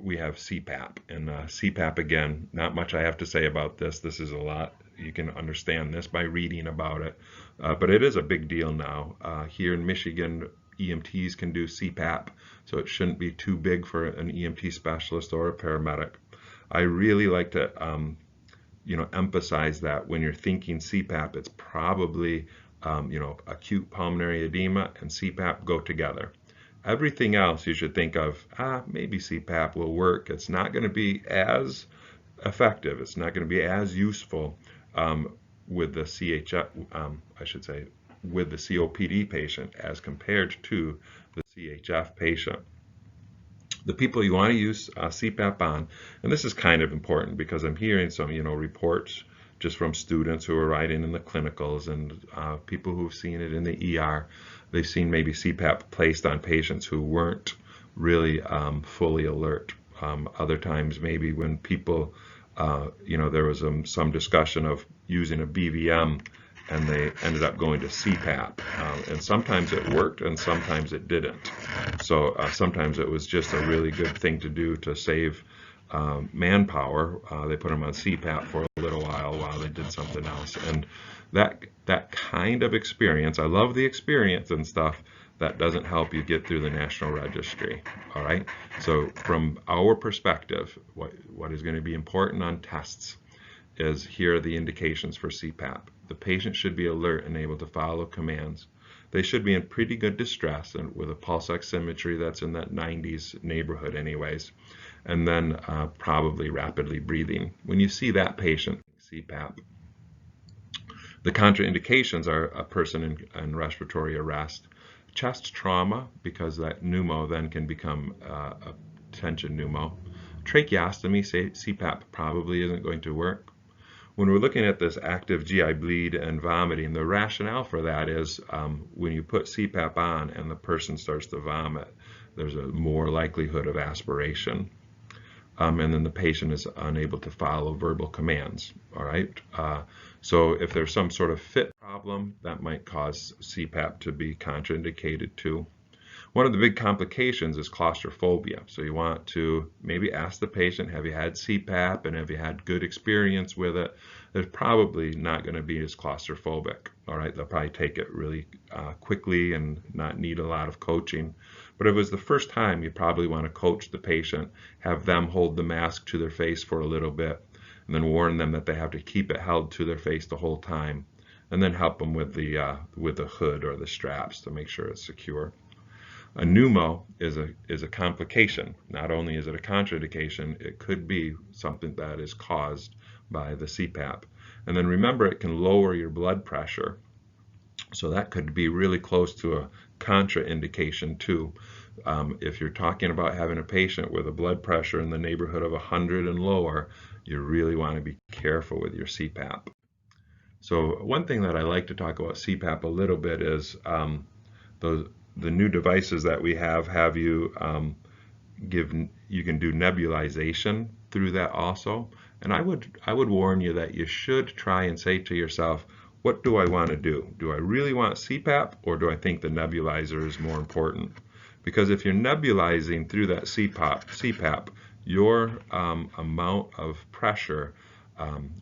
we have CPAP, and CPAP, again, not much I have to say about this. This is a lot. You can understand this by reading about it, but it is a big deal now. Here in Michigan, EMTs can do CPAP, so it shouldn't be too big for an EMT specialist or a paramedic. I really like to emphasize that when you're thinking CPAP, it's probably acute pulmonary edema and CPAP go together. Everything else you should think of, maybe CPAP will work. It's not going to be as effective. It's not going to be as useful with the CHF, with the COPD patient as compared to the CHF patient. The people you want to use CPAP on, and this is kind of important because I'm hearing some, reports just from students who are writing in the clinicals and people who've seen it in the ER. They've seen maybe CPAP placed on patients who weren't really fully alert. Other times, maybe when people, there was some discussion of using a BVM and they ended up going to CPAP. And sometimes it worked and sometimes it didn't. So sometimes it was just a really good thing to do to save manpower. They put them on CPAP for a little while they did something else. And that kind of experience, I love the experience and stuff, that doesn't help you get through the National Registry. All right. So from our perspective, what is going to be important on tests is here are the indications for CPAP. The patient should be alert and able to follow commands. They should be in pretty good distress and with a pulse oximetry that's in that 90s neighborhood anyways. And then probably rapidly breathing. When you see that patient, CPAP. The contraindications are a person in respiratory arrest, chest trauma, because that pneumo then can become a tension pneumo. Tracheostomy, CPAP probably isn't going to work. When we're looking at this active GI bleed and vomiting, the rationale for that is when you put CPAP on and the person starts to vomit, there's a more likelihood of aspiration. and then the patient is unable to follow verbal commands. All right. So if there's some sort of fit problem, that might cause CPAP to be contraindicated too. One of the big complications is claustrophobia. So you want to maybe ask the patient, have you had CPAP and have you had good experience with it? They're probably not going to be as claustrophobic. All right, they'll probably take it really quickly and not need a lot of coaching. But if it was the first time, you probably want to coach the patient, have them hold the mask to their face for a little bit, and then warn them that they have to keep it held to their face the whole time, and then help them with the hood or the straps to make sure it's secure. A pneumo is a complication. Not only is it a contraindication, it could be something that is caused by the CPAP. And then remember, it can lower your blood pressure. So that could be really close to a contraindication too. If you're talking about having a patient with a blood pressure in the neighborhood of 100 and lower, you really want to be careful with your CPAP. So one thing that I like to talk about CPAP a little bit is the new devices that we have you you can do nebulization through that also. And I would warn you that you should try and say to yourself, what do I want to do? Do I really want CPAP, or do I think the nebulizer is more important? Because if you're nebulizing through that CPAP, your amount of pressure,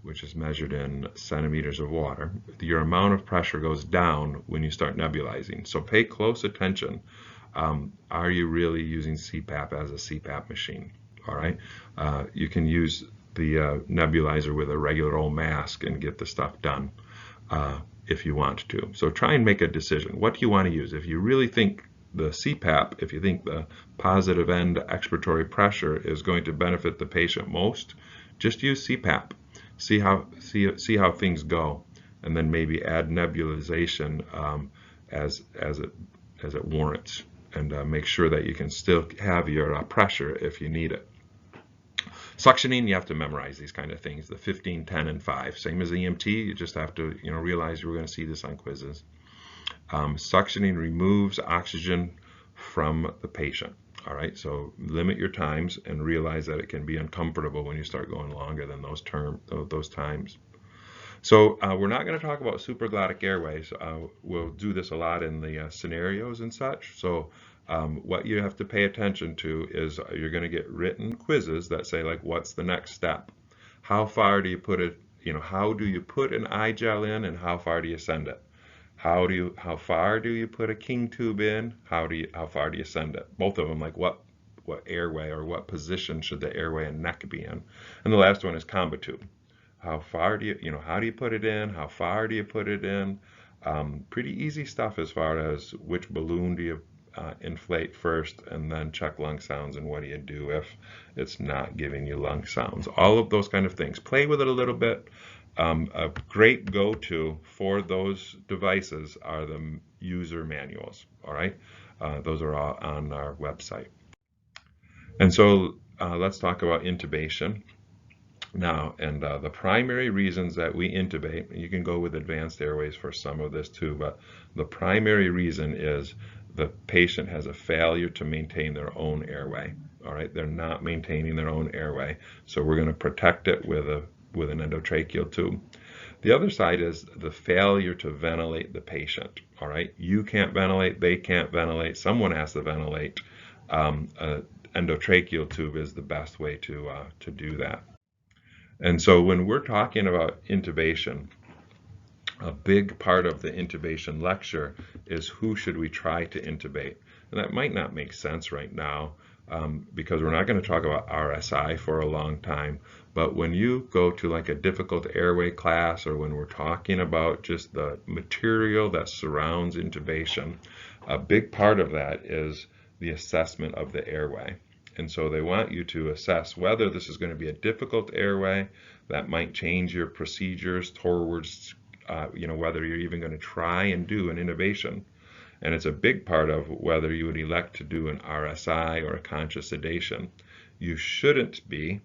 which is measured in centimeters of water, your amount of pressure goes down when you start nebulizing. So pay close attention. Are you really using CPAP as a CPAP machine? All right. You can use the nebulizer with a regular old mask and get the stuff done if you want to. So try and make a decision. What do you want to use? If you really think the CPAP, if you think the positive end expiratory pressure is going to benefit the patient most, just use CPAP. See how things go, and then maybe add nebulization as it warrants, and make sure that you can still have your pressure if you need it. Suctioning, you have to memorize these kind of things, the 15, 10, and 5. Same as EMT, you just have to realize you're going to see this on quizzes. Suctioning removes oxygen from the patient. All right, so limit your times and realize that it can be uncomfortable when you start going longer than those times. So we're not going to talk about supraglottic airways. We'll do this a lot in the scenarios and such. So what you have to pay attention to is you're going to get written quizzes that say, like, what's the next step? How far do you put it? How do you put an eye gel in, and how far do you send it? How far do you put a king tube in? How far do you send it? Both of them, like what airway or what position should the airway and neck be in? And the last one is combo tube. How far do you, how do you put it in? How far do you put it in? Pretty easy stuff as far as which balloon do you inflate first, and then check lung sounds, and what do you do if it's not giving you lung sounds? All of those kind of things. Play with it a little bit. A great go-to for those devices are the user manuals. All right, those are all on our website. And so let's talk about intubation now. And the primary reasons that we intubate, you can go with advanced airways for some of this too, but the primary reason is the patient has a failure to maintain their own airway. All right, they're not maintaining their own airway, so we're going to protect it with an endotracheal tube. The other side is the failure to ventilate the patient. All right, you can't ventilate, they can't ventilate, someone has to ventilate. Endotracheal tube is the best way to do that. And so when we're talking about intubation, a big part of the intubation lecture is who should we try to intubate. And that might not make sense right now because we're not going to talk about RSI for a long time. But when you go to like a difficult airway class, or when we're talking about just the material that surrounds intubation, a big part of that is the assessment of the airway. And so they want you to assess whether this is going to be a difficult airway that might change your procedures towards whether you're even going to try and do an intubation. And it's a big part of whether you would elect to do an RSI or a conscious sedation. You shouldn't be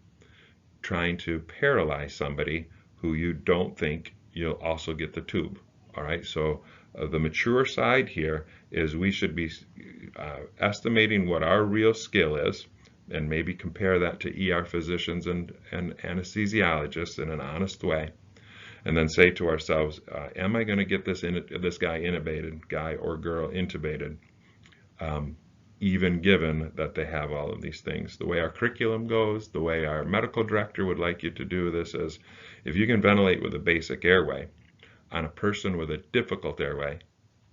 trying to paralyze somebody who you don't think you'll also get the tube. All right, so the mature side here is we should be estimating what our real skill is, and maybe compare that to ER physicians and anesthesiologists in an honest way, and then say to ourselves, am I going to get this guy intubated, guy or girl intubated, even given that they have all of these things? The way our curriculum goes, the way our medical director would like you to do this is, if you can ventilate with a basic airway on a person with a difficult airway,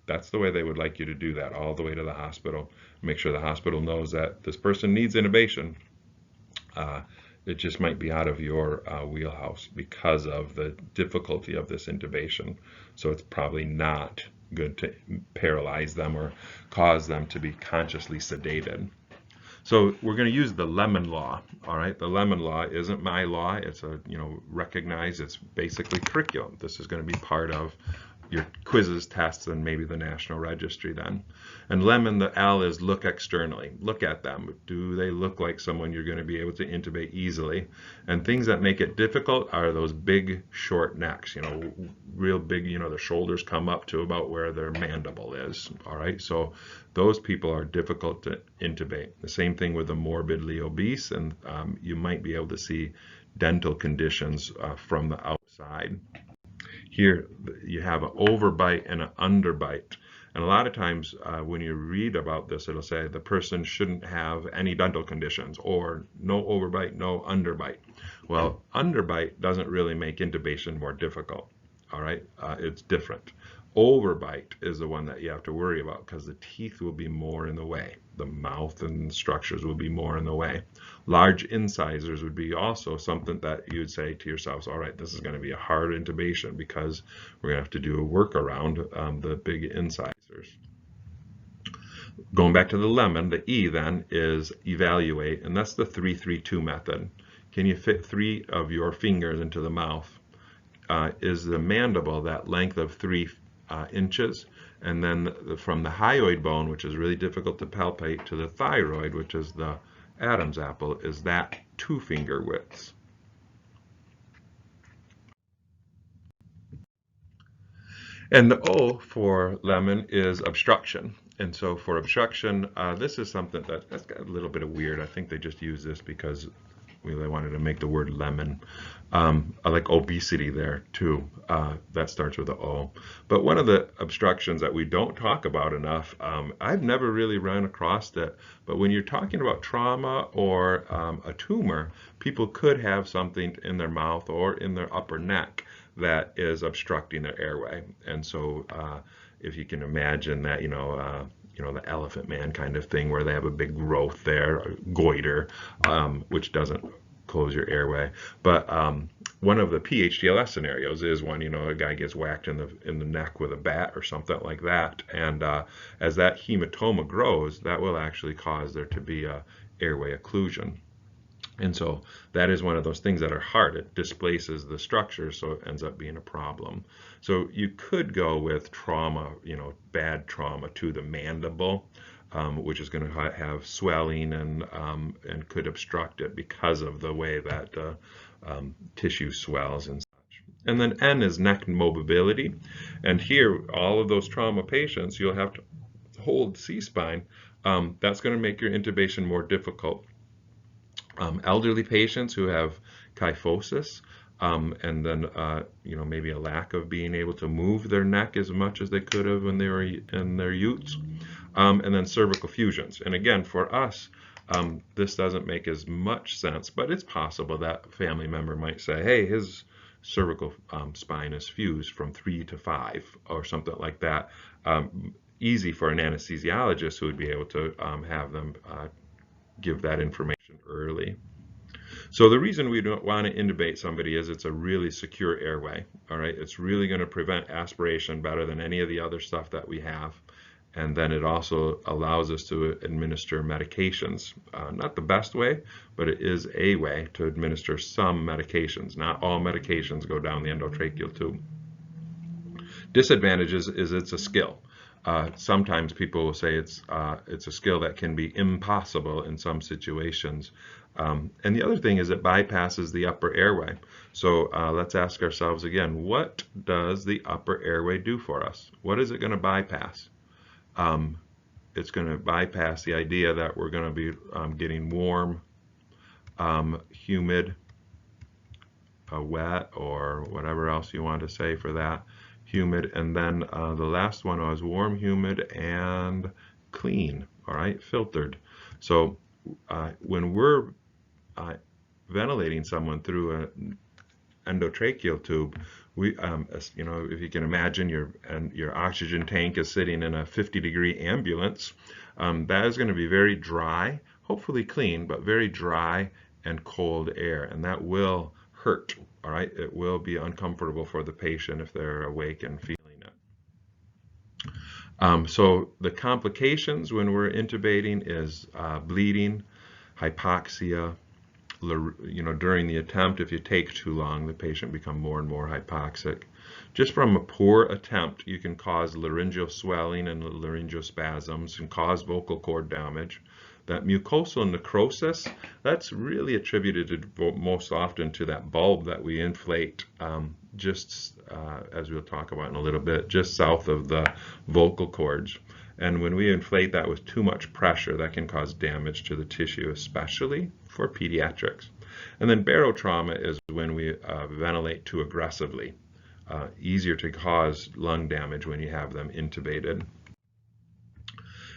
that's the way they would like you to do that all the way to the hospital. Make sure the hospital knows that this person needs intubation. It just might be out of your wheelhouse because of the difficulty of this intubation. So it's probably not good to paralyze them or cause them to be consciously sedated. So we're going to use the Lemon Law. All right, the Lemon Law isn't my law. It's a, recognized. It's basically curriculum. This is going to be part of your quizzes, tests, and maybe the National Registry then. And Lemon, the L is look externally. Look at them. Do they look like someone you're going to be able to intubate easily? And things that make it difficult are those big, short necks, real big, the shoulders come up to about where their mandible is. All right, so those people are difficult to intubate. The same thing with the morbidly obese, and you might be able to see dental conditions from the outside. Here you have an overbite and an underbite. And a lot of times when you read about this, it'll say the person shouldn't have any dental conditions, or no overbite, no underbite. Well, underbite doesn't really make intubation more difficult. All right, it's different. Overbite is the one that you have to worry about because the teeth will be more in the way. The mouth and structures will be more in the way. Large incisors would be also something that you'd say to yourselves, all right, this is going to be a hard intubation because we're going to have to do a workaround the big incisors. Going back to the Lemon, the E then is evaluate, and that's the 3-3-2 method. Can you fit 3 of your fingers into the mouth? Is the mandible that length of 3 inches, and then from the hyoid bone, which is really difficult to palpate, to the thyroid, which is the Adam's apple, is that 2 finger widths. And the O for Lemon is obstruction. And so for obstruction, this is something that's got a little bit of weird. I think they just use this because they wanted to make the word lemon. I like obesity there too. That starts with an O. But one of the obstructions that we don't talk about enough, I've never really run across it, but when you're talking about trauma or a tumor, people could have something in their mouth or in their upper neck that is obstructing their airway. And so if you can imagine that, the elephant man kind of thing where they have a big growth there, a goiter, which doesn't close your airway. But one of the PHTLS scenarios is one, a guy gets whacked in the neck with a bat or something like that. And as that hematoma grows, that will actually cause there to be a airway occlusion. And so that is one of those things that are hard. It displaces the structure, so it ends up being a problem. So you could go with trauma, bad trauma to the mandible, which is going to have swelling and could obstruct it because of the way that tissue swells and such. And then N is neck mobility. And here, all of those trauma patients, you'll have to hold C-spine. That's going to make your intubation more difficult. Elderly patients who have kyphosis, and then maybe a lack of being able to move their neck as much as they could have when they were in their utes, and then cervical fusions. And again, for us, this doesn't make as much sense, but it's possible that a family member might say, hey, his cervical spine is fused from 3 to 5 or something like that. Easy for an anesthesiologist who would be able to have them give that information early. So the reason we don't want to intubate somebody is it's a really secure airway. All right, it's really going to prevent aspiration better than any of the other stuff that we have. And then it also allows us to administer medications. Not the best way, but it is a way to administer some medications. Not all medications go down the endotracheal tube. Disadvantages is it's a skill. Sometimes people will say it's a skill that can be impossible in some situations. And the other thing is it bypasses the upper airway. So let's ask ourselves again, what does the upper airway do for us? What is it going to bypass? It's going to bypass the idea that we're going to be getting warm humid, wet, or whatever else you want to say for that, humid, and then the last one was warm, humid, and clean, all right, filtered. So when we're ventilating someone through an endotracheal tube, we, you know, if you can imagine your oxygen tank is sitting in a 50-degree ambulance, that is going to be very dry, hopefully clean, but very dry and cold air, and that will hurt, all right? It will be uncomfortable for the patient if they're awake and feeling it. So the complications when we're intubating is bleeding, hypoxia. You know, during the attempt, if you take too long, the patient becomes more and more hypoxic. Just from a poor attempt, you can cause laryngeal swelling and laryngospasms and cause vocal cord damage. That mucosal necrosis, that's really attributed most often to that bulb that we inflate as we'll talk about in a little bit, just south of the vocal cords. And when we inflate that with too much pressure, that can cause damage to the tissue, especially for pediatrics. And then barotrauma is when we ventilate too aggressively. Easier to cause lung damage when you have them intubated.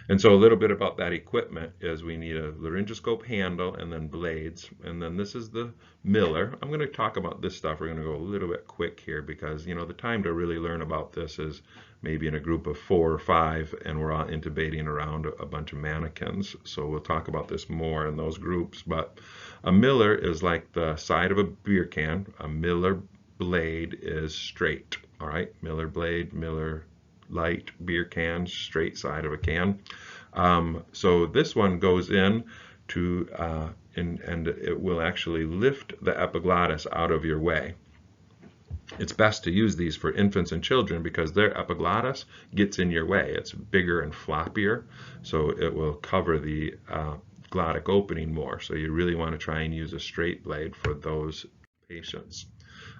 And so a little bit about that equipment is we need a laryngoscope handle and then blades. And then this is the Miller. I'm going to talk about this stuff. We're going to go a little bit quick here because, you know, the time to really learn about this is maybe in a group of 4 or 5, and we're all intubating around a bunch of manikins. So we'll talk about this more in those groups. But a Miller is like the side of a beer can. A Miller blade is straight. All right, Miller blade, Miller light beer can, straight side of a can. So this one goes in to, and it will actually lift the epiglottis out of your way. It's best to use these for infants and children because their epiglottis gets in your way. It's bigger and floppier, so it will cover the glottic opening more. So you really want to try and use a straight blade for those patients.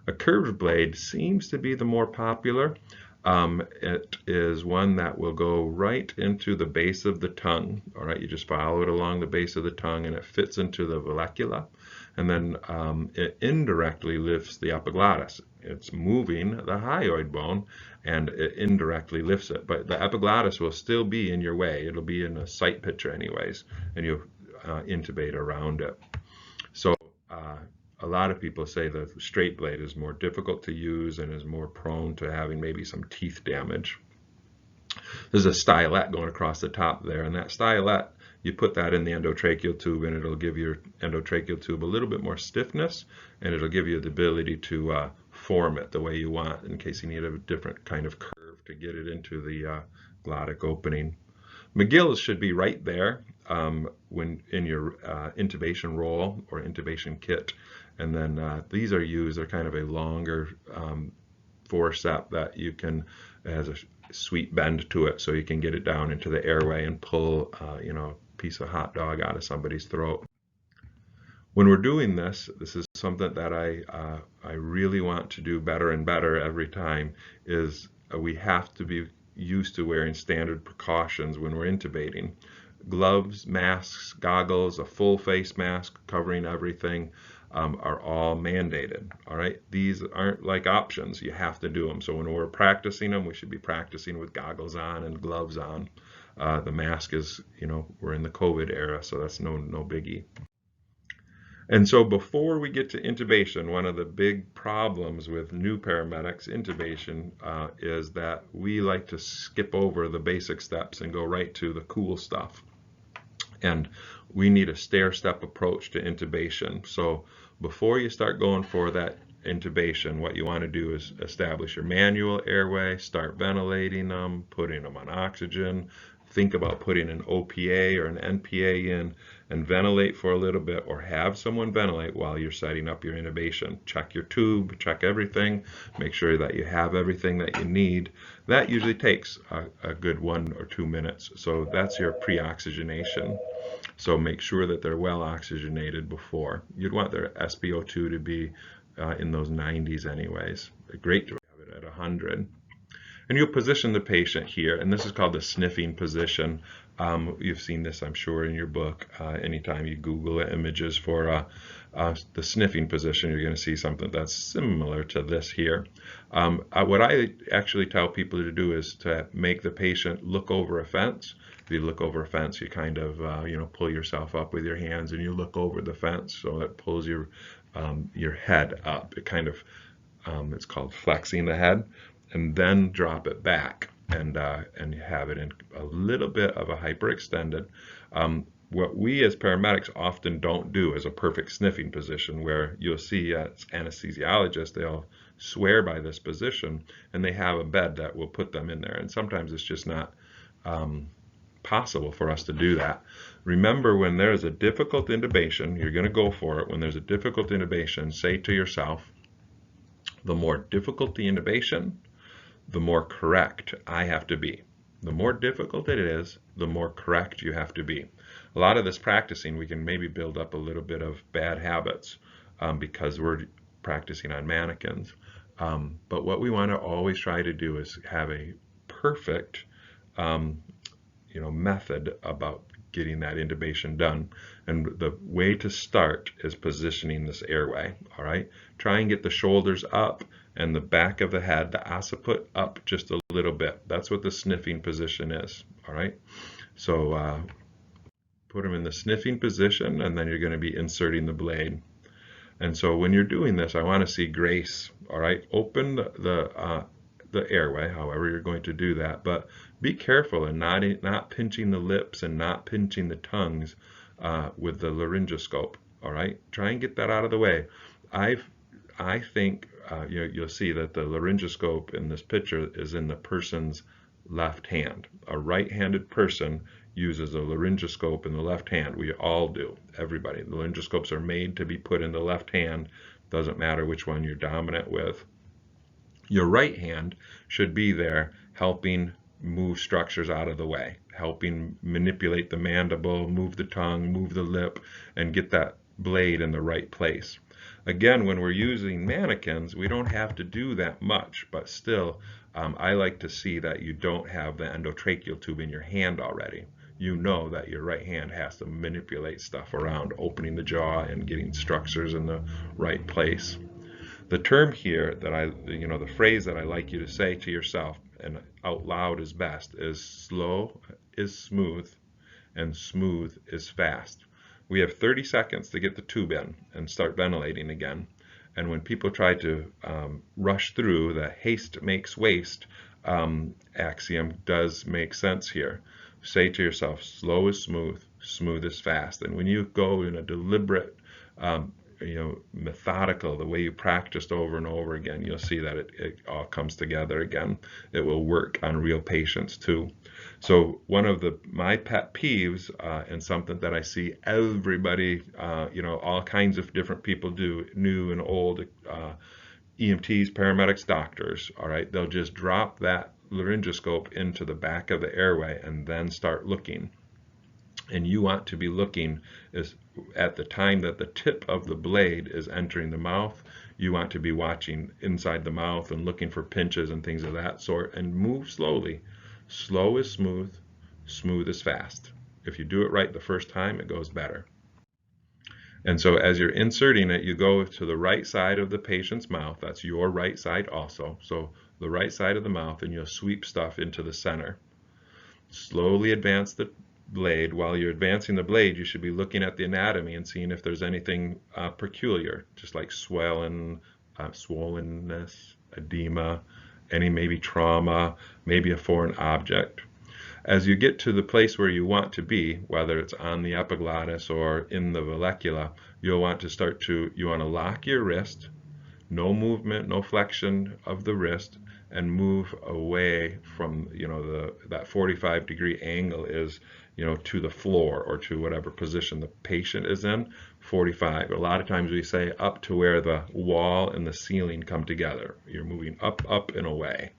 A curved blade seems to be the more popular. It is one that will go right into the base of the tongue. All right, you just follow it along the base of the tongue and it fits into the vallecula, and then it indirectly lifts the epiglottis. It's moving the hyoid bone and it indirectly lifts it, but the epiglottis will still be in your way. It'll be in a sight picture anyways, and you'll intubate around it. So a lot of people say the straight blade is more difficult to use and is more prone to having maybe some teeth damage. There's a stylet going across the top there, and that stylet, you put that in the endotracheal tube and it'll give your endotracheal tube a little bit more stiffness, and it'll give you the ability to form it the way you want in case you need a different kind of curve to get it into the glottic opening. McGill's should be right there when in your intubation roll or intubation kit. And then these are used, they're kind of a longer forceps that you can, has a sweet bend to it so you can get it down into the airway and pull you know, a piece of hot dog out of somebody's throat. When we're doing this, this is something that I really want to do better and better every time, is we have to be used to wearing standard precautions when we're intubating. Gloves, masks, goggles, a full face mask covering everything are all mandated. All right, these aren't like options. You have to do them. So when we're practicing them, we should be practicing with goggles on and gloves on. The mask is, you know, we're in the COVID era, so that's no biggie. And so before we get to intubation, one of the big problems with new paramedics intubation is that we like to skip over the basic steps and go right to the cool stuff. And we need a stair-step approach to intubation. So before you start going for that intubation, what you want to do is establish your manual airway, start ventilating them, putting them on oxygen, think about putting an OPA or an NPA in, and ventilate for a little bit, or have someone ventilate while you're setting up your intubation. Check your tube, check everything, make sure that you have everything that you need. That usually takes a good 1 or 2 minutes. So that's your pre-oxygenation. So make sure that they're well oxygenated before. You'd want their SpO2 to be in those 90s anyways. Great to have it at 100. And you'll position the patient here, and this is called the sniffing position. You've seen this, I'm sure, in your book. Anytime you Google images for the sniffing position, you're going to see something that's similar to this here. What I actually tell people to do is to make the patient look over a fence. If you look over a fence, you kind of pull yourself up with your hands, and you look over the fence, so it pulls your head up. It kind of it's called flexing the head, and then drop it back and have it in a little bit of a hyperextended. What we as paramedics often don't do is a perfect sniffing position, where you'll see as anesthesiologists, they'll swear by this position, and they have a bed that will put them in there. And sometimes it's just not possible for us to do that. Remember, when there's a difficult intubation, you're going to go for it. When there's a difficult intubation, say to yourself, the more difficult the intubation, the more correct I have to be. The more difficult it is, the more correct you have to be. A lot of this practicing, we can maybe build up a little bit of bad habits because we're practicing on manikins. But what we want to always try to do is have a perfect method about getting that intubation done. And the way to start is positioning this airway. All right, try and get the shoulders up and the back of the head, the occiput, up just a little bit. That's what the sniffing position is. All right, so put them in the sniffing position, and then you're going to be inserting the blade. And so when you're doing this, I want to see grace. All right, open the airway, however you're going to do that, but be careful and not pinching the lips and not pinching the tongues with the laryngoscope. All right, try and get that out of the way. I think you'll see that the laryngoscope in this picture is in the person's left hand. A right-handed person uses a laryngoscope in the left hand. We all do, everybody. The laryngoscopes are made to be put in the left hand. Doesn't matter which one you're dominant with. Your right hand should be there helping move structures out of the way, helping manipulate the mandible, move the tongue, move the lip, and get that blade in the right place. Again, when we're using manikins, we don't have to do that much, but still, I like to see that you don't have the endotracheal tube in your hand already. You know that your right hand has to manipulate stuff around, opening the jaw and getting structures in the right place. The term here that the phrase that I like you to say to yourself and out loud is best is slow is smooth and smooth is fast. We have 30 seconds to get the tube in and start ventilating again. And when people try to rush through, the haste makes waste axiom does make sense here. Say to yourself, slow is smooth, smooth is fast. And when you go in a deliberate methodical, the way you practiced over and over again, you'll see that it all comes together again. It will work on real patients too. So one of my pet peeves and something that I see everybody, all kinds of different people do, new and old, EMTs, paramedics, doctors, all right, they'll just drop that laryngoscope into the back of the airway and then start looking. And you want to be looking at the time that the tip of the blade is entering the mouth. You want to be watching inside the mouth and looking for pinches and things of that sort, and move slowly. Slow is smooth, smooth is fast. If you do it right the first time, it goes better. And so as you're inserting it, you go to the right side of the patient's mouth. That's your right side also. So the right side of the mouth, and you'll sweep stuff into the center. Slowly advance the blade. While you're advancing the blade, you should be looking at the anatomy and seeing if there's anything peculiar, just like swollenness, edema, any maybe trauma, maybe a foreign object. As you get to the place where you want to be, whether it's on the epiglottis or in the vallecula, you'll want to lock your wrist, no movement, no flexion of the wrist, and move away from, that 45-degree angle is, to the floor or to whatever position the patient is in, 45. A lot of times we say up to where the wall and the ceiling come together. You're moving up, up, and away.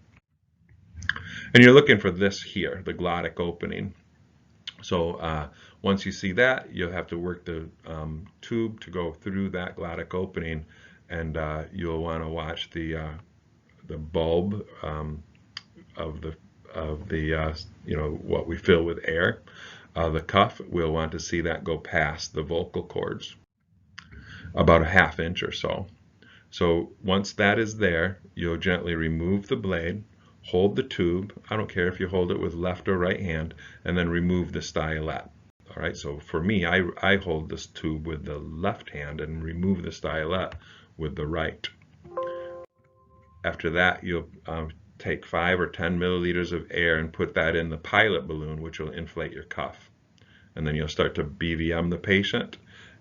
And you're looking for this here, the glottic opening. So once you see that, you'll have to work the tube to go through that glottic opening, and you'll want to watch the bulb what we fill with air. The cuff, we'll want to see that go past the vocal cords, about a ½ inch or so. So once that is there, you'll gently remove the blade, hold the tube. I don't care if you hold it with left or right hand, and then remove the stylet. All right, so for me, I hold this tube with the left hand and remove the stylet with the right. After that, you'll take 5 or 10 milliliters of air and put that in the pilot balloon, which will inflate your cuff. And then you'll start to BVM the patient,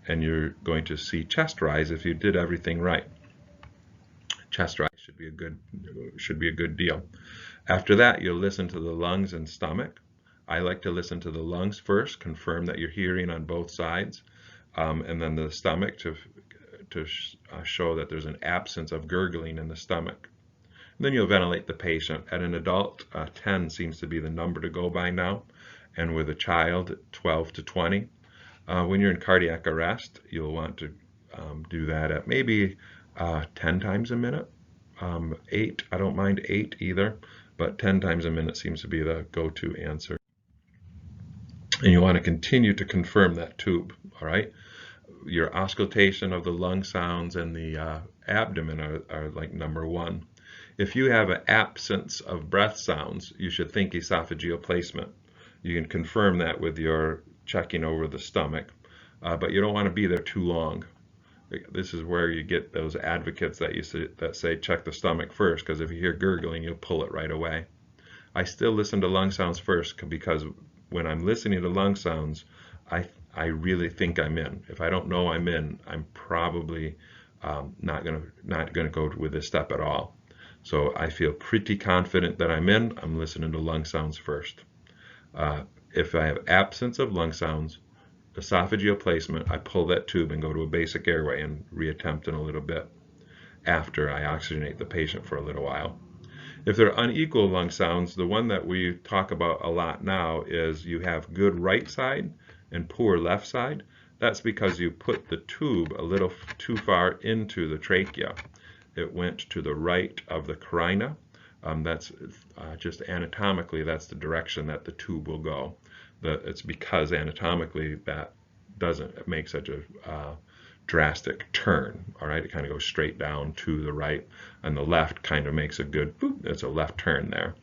and you're going to see chest rise if you did everything right. Chest rise should be a good deal. After that, you'll listen to the lungs and stomach. I like to listen to the lungs first, confirm that you're hearing on both sides, and then the stomach to show that there's an absence of gurgling in the stomach. And then you'll ventilate the patient. At an adult, 10 seems to be the number to go by now, and with a child, 12 to 20. When you're in cardiac arrest, you'll want to do that at maybe 10 times a minute. 8, I don't mind 8 either, but 10 times a minute seems to be the go-to answer. And you want to continue to confirm that tube, all right? Your auscultation of the lung sounds and the abdomen are like number 1. If you have an absence of breath sounds, you should think esophageal placement. You can confirm that with your checking over the stomach, but you don't want to be there too long. This is where you get those advocates that say check the stomach first, because if you hear gurgling, you'll pull it right away. I still listen to lung sounds first, because when I'm listening to lung sounds, I really think I'm in. If I don't know I'm in, I'm probably not gonna go with this step at all. So I feel pretty confident that I'm in. I'm listening to lung sounds first. If I have absence of lung sounds, esophageal placement, I pull that tube and go to a basic airway and reattempt in a little bit after I oxygenate the patient for a little while. If there are unequal lung sounds, the one that we talk about a lot now is you have good right side and poor left side. That's because you put the tube a little too far into the trachea. It went to the right of the carina. That's just anatomically, that's the direction that the tube will go. It's because anatomically that doesn't make such a drastic turn. All right, it kind of goes straight down to the right, and the left kind of makes a good, it's a left turn there.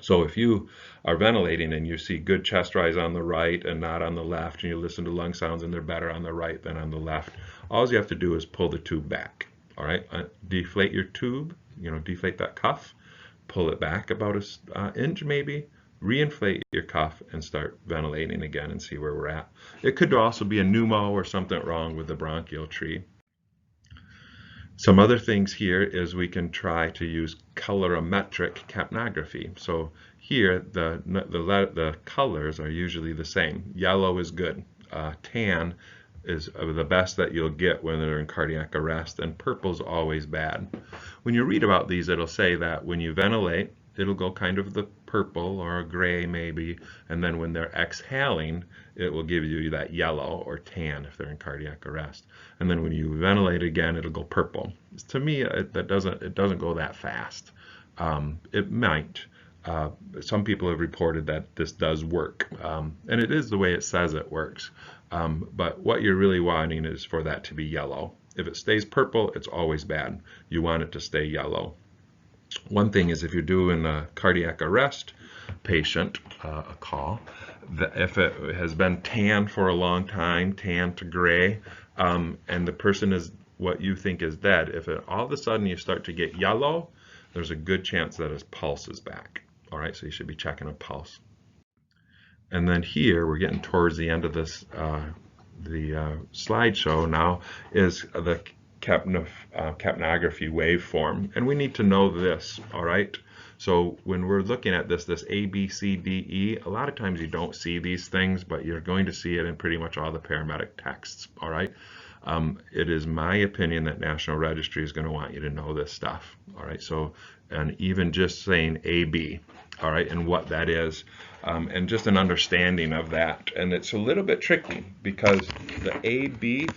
So if you are ventilating and you see good chest rise on the right and not on the left, and you listen to lung sounds and they're better on the right than on the left, all you have to do is pull the tube back. All right, deflate your tube, deflate that cuff, pull it back about an inch maybe, reinflate your cuff and start ventilating again and see where we're at. It could also be a pneumo or something wrong with the bronchial tree. Some other things here is we can try to use colorimetric capnography. So here the colors are usually the same. Yellow is good. Tan is the best that you'll get when they're in cardiac arrest, and purple's always bad. When you read about these, it'll say that when you ventilate, it'll go kind of the purple or a gray maybe, and then when they're exhaling, it will give you that yellow or tan if they're in cardiac arrest. And then when you ventilate again, it'll go purple. To me, it doesn't go that fast. It might. Some people have reported that this does work, and it is the way it says it works. But what you're really wanting is for that to be yellow. If it stays purple, it's always bad. You want it to stay yellow. One thing is if you're doing a cardiac arrest patient a call, if it has been tan for a long time, tan to gray, and the person is what you think is dead, if all of a sudden you start to get yellow, there's a good chance that his pulse is back. All right, so you should be checking a pulse. And then here, we're getting towards the end of this, the slideshow now, is the capnography waveform, and we need to know this, all right? So when we're looking at this A, B, C, D, E, a lot of times you don't see these things, but you're going to see it in pretty much all the paramedic texts, all right? It is my opinion that National Registry is going to want you to know this stuff, all right? So, and even just saying AB, all right, and what that is, and just an understanding of that. And it's a little bit tricky because the AB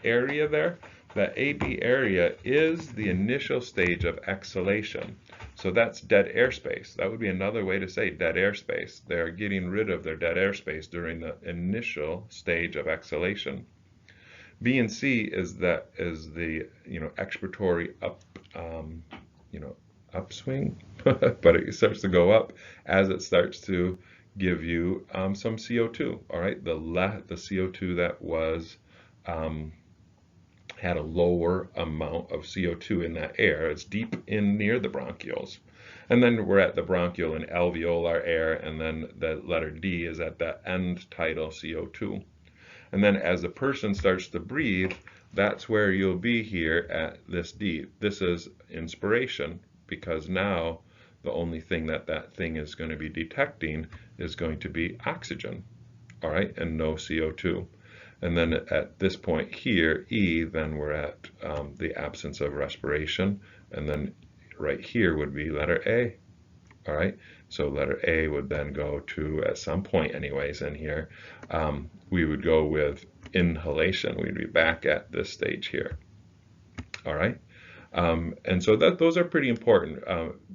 area there, that AB area is the initial stage of exhalation. So that's dead airspace. That would be another way to say dead airspace. They're getting rid of their dead airspace during the initial stage of exhalation. B and C is the expiratory upswing, but it starts to go up as it starts to give you some CO2. All right, the CO2 that was had a lower amount of CO2 in that air. It's deep in near the bronchioles. And then we're at the bronchial and alveolar air, and then the letter D is at the end tidal CO2. And then as the person starts to breathe, that's where you'll be here at this D. This is inspiration, because now the only thing that thing is going to be detecting is going to be oxygen, all right, and no CO2. And then at this point here, E, then we're at the absence of respiration. And then right here would be letter A. All right, so letter A would then go to, at some point anyways in here, we would go with inhalation. We'd be back at this stage here. All right, and so those are pretty important.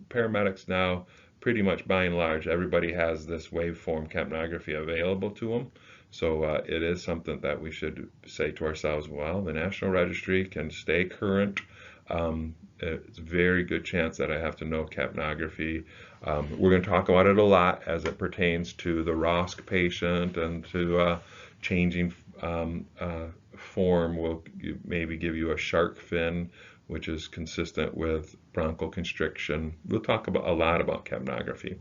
Paramedics now, pretty much by and large, everybody has this waveform capnography available to them. So it is something that we should say to ourselves, well, the National Registry can stay current. It's a very good chance that I have to know capnography. We're going to talk about it a lot as it pertains to the ROSC patient and to changing form. We'll maybe give you a shark fin, which is consistent with bronchoconstriction. We'll talk about a lot about capnography.